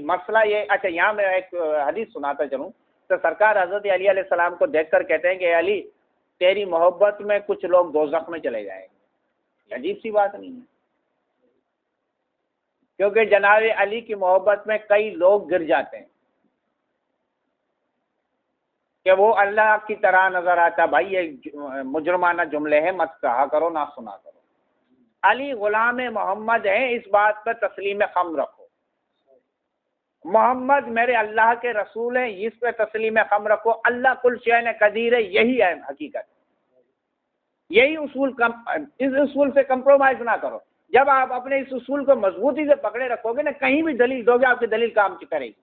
[SPEAKER 2] مسئلہ یہ، اچھا یہاں میں ایک حدیث سناتا چلوں، تو سرکار حضرت علی علیہ السلام کو دیکھ کر کہتے ہیں کہ علی، تیری محبت میں کچھ لوگ دوزخ میں چلے جائیں گے۔ یہ عجیب سی بات نہیں ہے، کیونکہ جناب علی کی محبت میں کئی لوگ گر جاتے ہیں کہ وہ اللہ کی طرح نظر آتا۔ بھائی یہ مجرمانہ جملے ہیں، مت کہا کرو، نہ سنا کرو۔ علی غلام محمد ہیں، اس بات پر تسلیم خم رکھو۔ محمد میرے اللہ کے رسول ہیں، اس پہ تسلیم خم رکھو۔ اللہ کل شیء قدیر ہے، یہی ہے حقیقت، یہی اصول، اس اصول سے کمپرومائز نہ کرو۔ جب آپ اپنے اس اصول کو مضبوطی سے پکڑے رکھو گے نا، کہیں بھی دلیل دو گے آپ کی دلیل کام کرے گی۔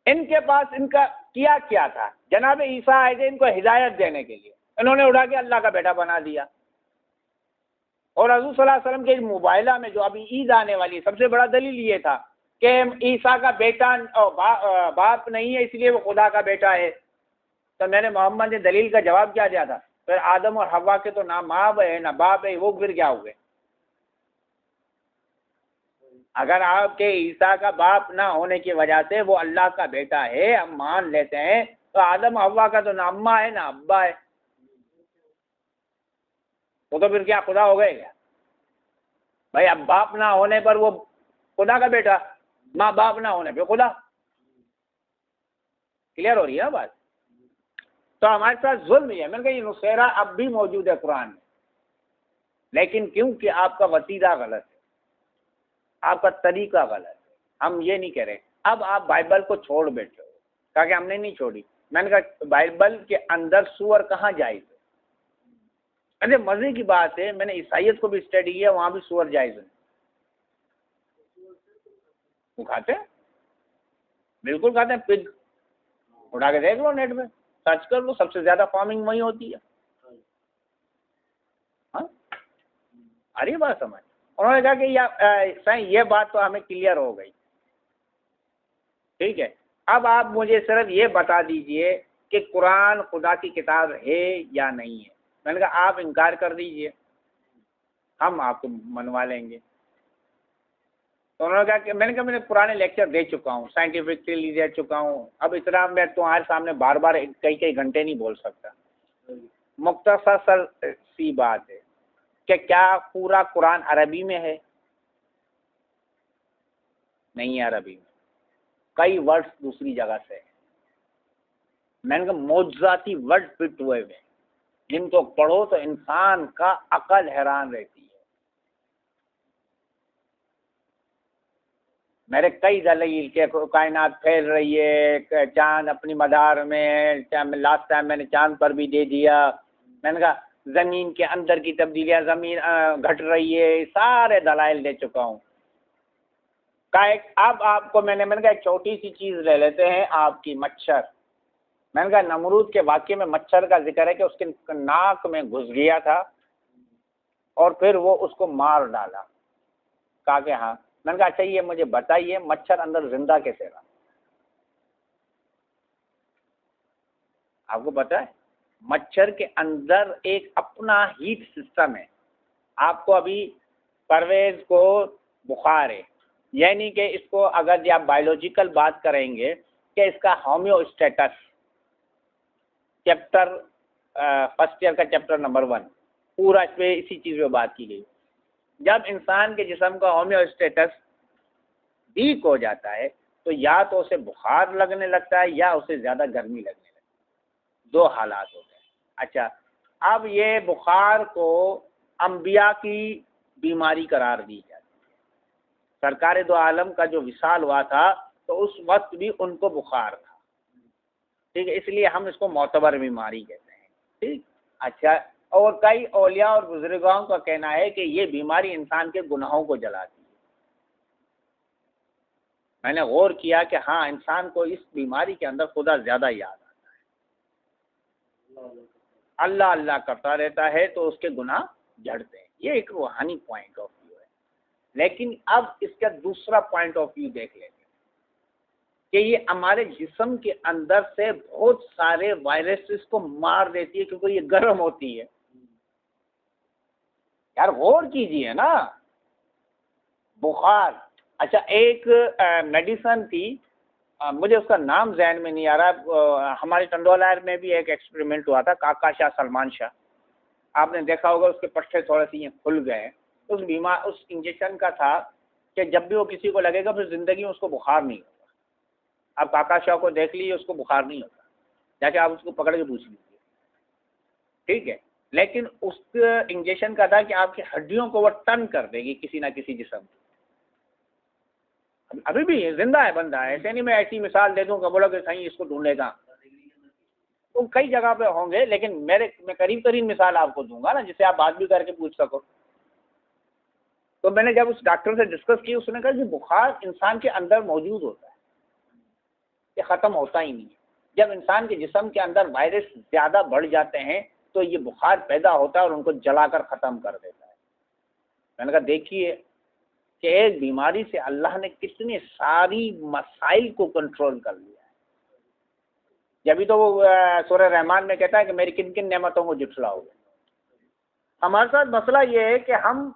[SPEAKER 2] ان کے پاس ان کا کیا تھا، جناب عیسیٰ آئے تھے ان کو ہدایت دینے کے لیے، انہوں نے اٹھا کے اللہ کا بیٹا بنا دیا۔ اور حضور صلی اللہ علیہ وسلم کے مباہلہ میں جو ابھی عید آنے والی ہے، سب سے بڑا دلیل یہ تھا کہ عیسیٰ کا بیٹا باپ نہیں ہے، اس لیے وہ خدا کا بیٹا ہے۔ تو میں نے محمد نے دلیل کا جواب کیا دیا تھا؟ پھر آدم اور حوا کے تو نہ ماں ہے نہ باپ ہے، وہ پھر کیا ہوئے؟ اگر آپ کے عیسیٰ کا باپ نہ ہونے کی وجہ سے وہ اللہ کا بیٹا ہے، ہم مان لیتے ہیں، تو آدم حوا کا تو نہ اماں ہے نہ ابا ہے، وہ تو پھر کیا خدا ہو گئے کیا؟ بھائی اب باپ نہ ہونے پر وہ خدا کا بیٹا، ماں باپ نہ ہونے پہ خدا۔ کلیئر ہو رہی ہے بات؟ تو ہمارے ساتھ ظلم یہ ہے، میں نے کہا یہ نصیرہ اب بھی موجود ہے قرآن میں، لیکن کیونکہ آپ کا وسیلہ غلط ہے، آپ کا طریقہ غلط ہے، ہم یہ نہیں کہہ رہے۔ اب آپ بائبل کو چھوڑ بیٹھے ہو، کہا کہ ہم نے نہیں چھوڑی۔ میں نے کہا بائبل کے اندر سور کہاں جائز ہے؟ ارے مزے کی بات ہے، میں نے عیسائیت کو بھی اسٹڈی کیا، وہاں بھی سور جائز ہے۔ وہ کھاتے ہیں، بالکل کھاتے ہیں، پگ اٹھا کے دیکھ لو، نیٹ میں سرچ کر لو، سب سے زیادہ فارمنگ وہیں ہوتی ہے۔ ہاں ارے بات سمجھ، انہوں نے کہا کہ یہ بات تو ہمیں کلیئر ہو گئی، ٹھیک ہے، اب آپ مجھے صرف یہ بتا دیجئے کہ قرآن خدا کی کتاب ہے یا نہیں ہے۔ میں نے کہا آپ انکار کر دیجئے، ہم آپ کو منوا لیں گے۔ تو انہوں نے کہا کہ میں نے کہا میں نے پرانے لیکچر دے چکا ہوں، سائنٹیفکلی دے چکا ہوں، اب اتنا میں تمہارے سامنے بار بار کئی گھنٹے نہیں بول سکتا۔ مختصر سی بات ہے کہ کیا پورا قرآن عربی میں ہے؟ نہیں ہے عربی میں، کئی ورڈز دوسری جگہ سے ہیں۔ میں نے کہا معجزاتی ورڈ فٹ ہوئے ہوئے، جن کو پڑھو تو انسان کا عقل حیران رہتی ہے۔ میرے کئی دلیل کہ کائنات پھیل رہی ہے، چاند اپنی مدار میں، لاسٹ ٹائم میں نے چاند پر بھی دے دیا، میں نے کہا زمین کے اندر کی تبدیلیاں، زمین گھٹ رہی ہے، سارے دلائل دے چکا ہوں۔ اب آپ کو میں نے کہا ایک چھوٹی سی چیز لے لیتے ہیں، آپ کی مچھر۔ میں نے کہا نمرود کے واقعے میں مچھر کا ذکر ہے کہ اس کے ناک میں گھس گیا تھا اور پھر وہ اس کو مار ڈالا۔ کہا کہ ہاں۔ میں نے کہا اچھا یہ مجھے بتائیے مچھر اندر زندہ کیسے رہا؟ آپ کو پتہ ہے مچھر کے اندر ایک اپنا ہیٹ سسٹم ہے۔ آپ کو ابھی پرویز کو بخار ہے، یعنی کہ اس کو اگر آپ بایولوجیکل بات کریں گے کہ اس کا homeostasis chapter first year کا چیپٹر نمبر 1 پورا اس پہ اسی چیز پہ بات کی گئی. جب انسان کے جسم کا ہومیو اسٹیٹس ویک ہو جاتا ہے تو یا تو اسے بخار لگنے لگتا ہے یا اسے زیادہ گرمی لگنے لگتی ہے. 2 حالات ہوتے ہیں. اچھا اب یہ بخار کو انبیاء کی بیماری قرار دی جاتی ہے. سرکار دو عالم کا جو وصال ہوا تھا تو اس وقت بھی ان کو بخار تھا. ٹھیک ہے, اس لیے ہم اس کو معتبر بیماری کہتے ہیں. ٹھیک. اچھا اور کئی اولیاء اور بزرگوں کا کہنا ہے کہ یہ بیماری انسان کے گناہوں کو جلاتی ہے. میں نے غور کیا کہ ہاں انسان کو اس بیماری کے اندر خدا زیادہ یاد آتا ہے, اللہ اللہ کرتا رہتا ہے تو اس کے گناہ جھڑتے ہیں. یہ ایک روحانی پوائنٹ آف ویو ہے. لیکن اب اس کا دوسرا پوائنٹ آف ویو دیکھ لیں گے کہ یہ ہمارے جسم کے اندر سے بہت سارے وائرسز کو مار دیتی ہے کیونکہ یہ گرم ہوتی ہے. یار غور کیجئے نا, بخار. اچھا ایک میڈیسن تھی, مجھے اس کا نام ذہن میں نہیں آ رہا, ہمارے ٹنڈوالائر میں بھی ایک ایکسپریمنٹ ہوا تھا, کاکا شاہ سلمان شاہ, آپ نے دیکھا ہوگا اس کے پٹھے تھوڑے سے یہ کھل گئے. اس انجیکشن کا تھا کہ جب بھی وہ کسی کو لگے گا پھر زندگی میں اس کو بخار نہیں ہوگا. آپ کاکا شاہ کو دیکھ لیجیے, اس کو بخار نہیں ہوتا, جا کے آپ اس کو پکڑ کے پوچھ لیجیے. ٹھیک ہے, لیکن اس انجیکشن کا تھا کہ آپ کی ہڈیوں کو وہ ٹن کر دے گی کسی نہ کسی جسم کو. ابھی بھی زندہ ہے بندہ, ایسے نہیں میں ایسی مثال دے دوں کہ بولو کہ کہیں اس کو ڈھونڈے گا, تو کئی جگہ پہ ہوں گے, لیکن میں قریب ترین مثال آپ کو دوں گا نا جس سے آپ بات بھی کر کے پوچھ سکو. تو میں نے جب اس ڈاکٹر سے ڈسکس کی, اس نے کہا کہ بخار انسان کے اندر موجود ہوتا ہے, یہ ختم ہوتا ہی نہیں ہے. جب انسان کے جسم کے اندر وائرس زیادہ بڑھ جاتے ہیں تو یہ بخار پیدا ہوتا ہے اور ان کو جلا کر ختم کر دیتا ہے. میں نے کہا دیکھیے کہ ایک بیماری سے اللہ نے کتنی ساری مسائل کو کنٹرول کر لیا ہے. جبھی تو وہ سورہ رحمان میں کہتا ہے کہ میری کن کن نعمتوں کو جھٹلاؤ گے. ہمارے ساتھ مسئلہ یہ ہے کہ ہم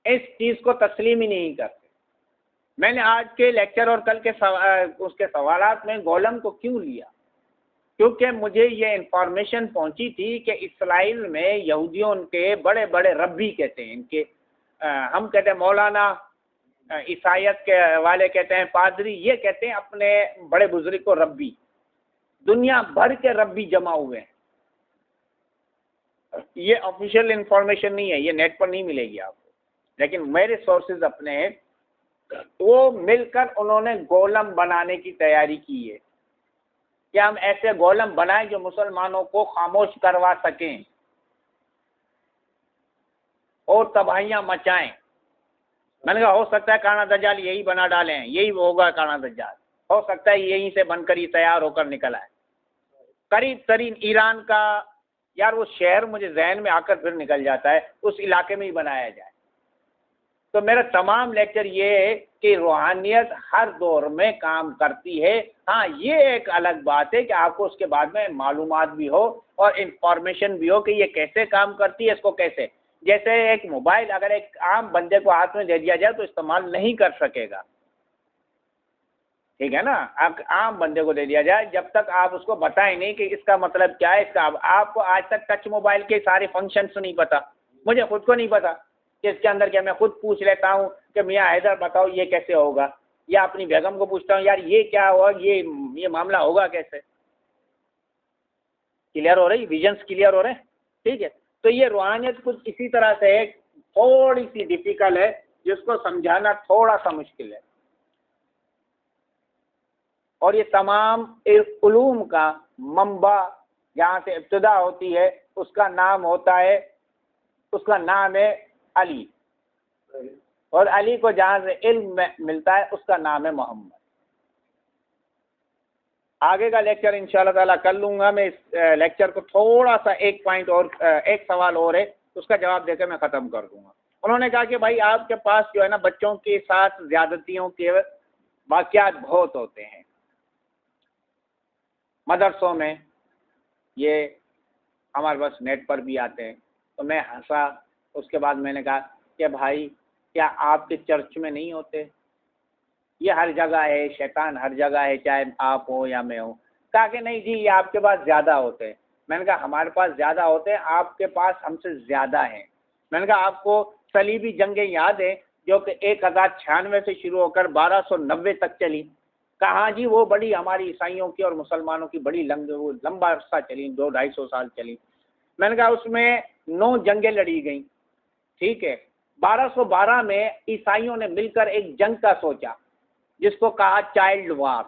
[SPEAKER 2] اس چیز کو تسلیم ہی نہیں کرتے. میں نے آج کے لیکچر اور کل کے اس کے سوالات میں گولم کو کیوں لیا, کیونکہ مجھے یہ انفارمیشن پہنچی تھی کہ اسرائیل میں یہودیوں ان کے بڑے بڑے ربی کہتے ہیں, ان کے ہم کہتے ہیں مولانا, عیسائیت کے والے کہتے ہیں پادری, یہ کہتے ہیں اپنے بڑے بزرگ کو ربی. دنیا بھر کے ربی جمع ہوئے ہیں. یہ آفیشیل انفارمیشن نہیں ہے, یہ نیٹ پر نہیں ملے گی آپ کو, لیکن میرے سورسز اپنے ہیں. وہ مل کر انہوں نے گولم بنانے کی تیاری کی ہے کہ ہم ایسے گولم بنائیں جو مسلمانوں کو خاموش کروا سکیں اور تباہیاں مچائیں. میں نے کہا ہو سکتا ہے کانا دجال یہی بنا ڈالیں, یہی ہوگا کانا دجال, ہو سکتا ہے یہیں سے بن کر ہی تیار ہو کر نکل آئے. قریب ترین ایران کا, یار وہ شہر مجھے ذہن میں آ کر پھر نکل جاتا ہے, اس علاقے میں ہی بنایا جائے. تو میرا تمام لیکچر یہ ہے کہ روحانیت ہر دور میں کام کرتی ہے. ہاں یہ ایک الگ بات ہے کہ آپ کو اس کے بعد میں معلومات بھی ہو اور انفارمیشن بھی ہو کہ یہ کیسے کام کرتی ہے, اس کو کیسے, جیسے ایک موبائل اگر ایک عام بندے کو ہاتھ میں دے دیا جائے تو استعمال نہیں کر سکے گا. ٹھیک ہے نا, عام بندے کو دے دیا جائے, جب تک آپ اس کو بتائیں نہیں کہ اس کا مطلب کیا ہے, اس کا آپ کو آج تک ٹچ موبائل کے سارے فنکشنس نہیں پتا, مجھے خود کو نہیں پتا کہ اس کے اندر کیا. میں خود پوچھ لیتا ہوں کہ میاں حیدر بتاؤ یہ کیسے ہوگا, یا اپنی بیگم کو پوچھتا ہوں یار یہ کیا ہوا, یہ معاملہ ہوگا کیسے. کلیئر ہو رہی, ویژنس کلیئر ہو رہے ہیں. ٹھیک ہے, تو یہ روحانیت کچھ اسی طرح سے تھوڑی سی ڈیفیکلٹ ہے, جس کو سمجھانا تھوڑا سا مشکل ہے. اور یہ تمام علوم کا منبع جہاں سے ابتدا ہوتی ہے اس کا نام ہوتا ہے, اس کا نام ہے علی, اور علی کو جہاں سے علم ملتا ہے اس کا نام ہے محمد. آگے کا لیکچر انشاءاللہ تعالیٰ کر لوں گا. میں اس لیکچر کو تھوڑا سا ایک پوائنٹ اور, ایک سوال اور ہے, اس کا جواب دے کے میں ختم کر دوں گا. انہوں نے کہا کہ بھائی آپ کے پاس جو ہے نا بچوں کے ساتھ زیادتیوں کے واقعات بہت ہوتے ہیں مدرسوں میں, یہ ہمارے پاس نیٹ پر بھی آتے ہیں. تو میں ہنسا. اس کے بعد میں نے کہا کہ بھائی کیا آپ کے چرچ میں نہیں ہوتے؟ یہ ہر جگہ ہے, شیطان ہر جگہ ہے, چاہے آپ ہو یا میں ہوں. کہا کہ نہیں جی یہ آپ کے پاس زیادہ ہوتے ہیں. میں نے کہا ہمارے پاس زیادہ ہوتے ہیں، آپ کے پاس ہم سے زیادہ ہیں۔ میں نے کہا آپ کو صلیبی جنگیں یاد ہیں جو کہ 1096 سے شروع ہو کر 1290 تک چلی؟ کہاں جی وہ بڑی ہماری عیسائیوں کی اور مسلمانوں کی بڑی لمبا عرصہ چلی، 200-250 سال چلی۔ میں نے کہا اس میں 9 جنگیں لڑی گئیں، ٹھیک ہے۔ 1212 میں عیسائیوں نے مل کر ایک جنگ کا سوچا جس کو کہا چائلڈ وار۔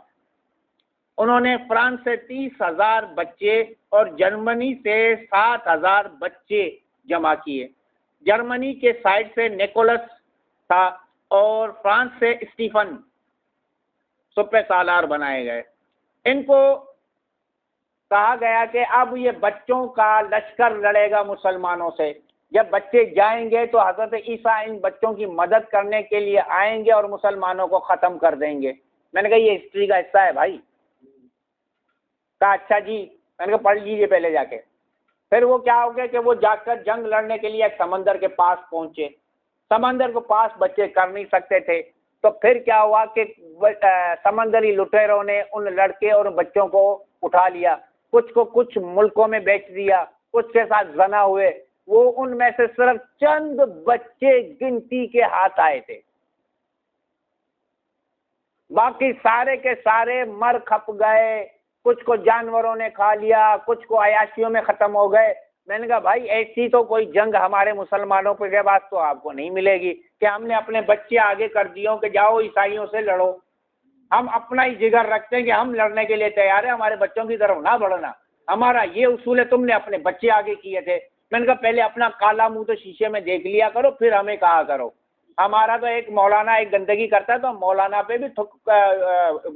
[SPEAKER 2] انہوں نے فرانس سے 30,000 بچے اور جرمنی سے 7,000 بچے جمع کیے۔ جرمنی کے سائڈ سے نیکولس تھا اور فرانس سے اسٹیفن سپہ سالار بنائے گئے۔ ان کو کہا گیا کہ اب یہ بچوں کا لشکر لڑے گا مسلمانوں سے، جب بچے جائیں گے تو حضرت عیسیٰ ان بچوں کی مدد کرنے کے لیے آئیں گے اور مسلمانوں کو ختم کر دیں گے۔ میں نے کہا یہ ہسٹری کا حصہ ہے بھائی۔ کہا اچھا جی، میں نے کہا پڑھ لیجیے پہلے جا کے۔ پھر وہ کیا ہو گیا کہ وہ جا کر جنگ لڑنے کے لیے ایک سمندر کے پاس پہنچے۔ سمندر کے پاس بچے کر نہیں سکتے تھے، تو پھر کیا ہوا کہ سمندری لٹیروں نے ان لڑکے اور بچوں کو اٹھا لیا، کچھ کو کچھ ملکوں میں بیچ دیا، کچھ کے ساتھ زنا ہوئے۔ وہ ان میں سے صرف چند بچے گنتی کے ہاتھ آئے تھے، باقی سارے کے سارے مر کھپ گئے، کچھ کو جانوروں نے کھا لیا، کچھ کو عیاشیوں میں ختم ہو گئے۔ میں نے کہا بھائی ایسی تو کوئی جنگ ہمارے مسلمانوں کے بعد تو آپ کو نہیں ملے گی کہ ہم نے اپنے بچے آگے کر دیے کہ جاؤ عیسائیوں سے لڑو۔ ہم اپنا ہی جگر رکھتے ہیں کہ ہم لڑنے کے لیے تیار ہیں، ہمارے بچوں کی طرف نہ بڑھنا، ہمارا یہ اصول ہے، تم نے اپنے بچے آگے کیے تھے۔ میں نے کہا پہلے اپنا کالا منہ تو شیشے میں دیکھ لیا کرو، پھر ہمیں کہا کرو۔ ہمارا تو ایک مولانا ایک گندگی کرتا ہے تو ہم مولانا پہ بھی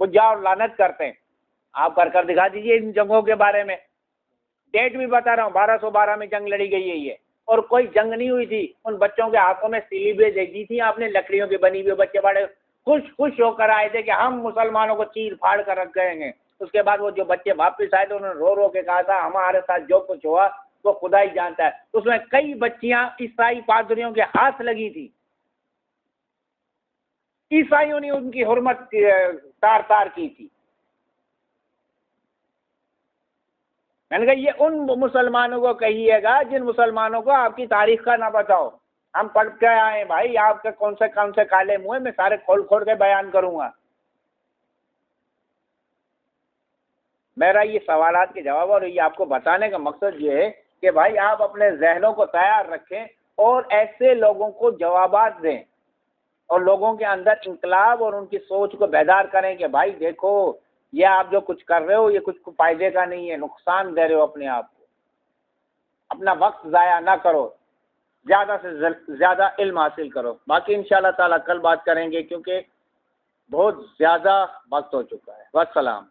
[SPEAKER 2] گجا اور لعنت کرتے ہیں۔ آپ کر کر دکھا دیجیے ان جنگوں کے بارے میں، ڈیٹ بھی بتا رہا ہوں، 1212 میں جنگ لڑی گئی ہے یہ، اور کوئی جنگ نہیں ہوئی تھی۔ ان بچوں کے ہاتھوں میں سلیبیں دے دی تھی آپ نے لکڑیوں کی بنی ہوئی، بچے بڑے خوش ہو کر آئے تھے کہ ہم مسلمانوں کو چیر پھاڑ کر رکھ گئے ہیں۔ اس کے بعد وہ جو بچے واپس آئے تھے انہوں نے رو رو کے کہا تھا ہمارے ساتھ جو کچھ ہوا وہ خدا ہی جانتا ہے۔ اس میں کئی بچیاں عیسائی پادریوں کے ہاتھ لگی تھی، عیسائیوں نے ان کی حرمت تار تار کی تھی۔ میں نے کہا یہ ان مسلمانوں کو کہیے گا جن مسلمانوں کو آپ کی تاریخ کا نہ پتہ ہو۔ ہم پڑھ کے آئے بھائی، آپ کے کون سے کالے منہ ہیں، میں سارے کھول کھول کے بیان کروں گا۔ میرا یہ سوالات کے جواب اور یہ آپ کو بتانے کا مقصد یہ ہے کہ بھائی آپ اپنے ذہنوں کو تیار رکھیں اور ایسے لوگوں کو جوابات دیں اور لوگوں کے اندر انقلاب اور ان کی سوچ کو بیدار کریں کہ بھائی دیکھو یہ آپ جو کچھ کر رہے ہو یہ کچھ فائدے کا نہیں ہے، نقصان دے رہے ہو اپنے آپ کو۔ اپنا وقت ضائع نہ کرو، زیادہ سے زیادہ علم حاصل کرو۔ باقی انشاءاللہ تعالیٰ کل بات کریں گے کیونکہ بہت زیادہ وقت ہو چکا ہے۔ والسلام۔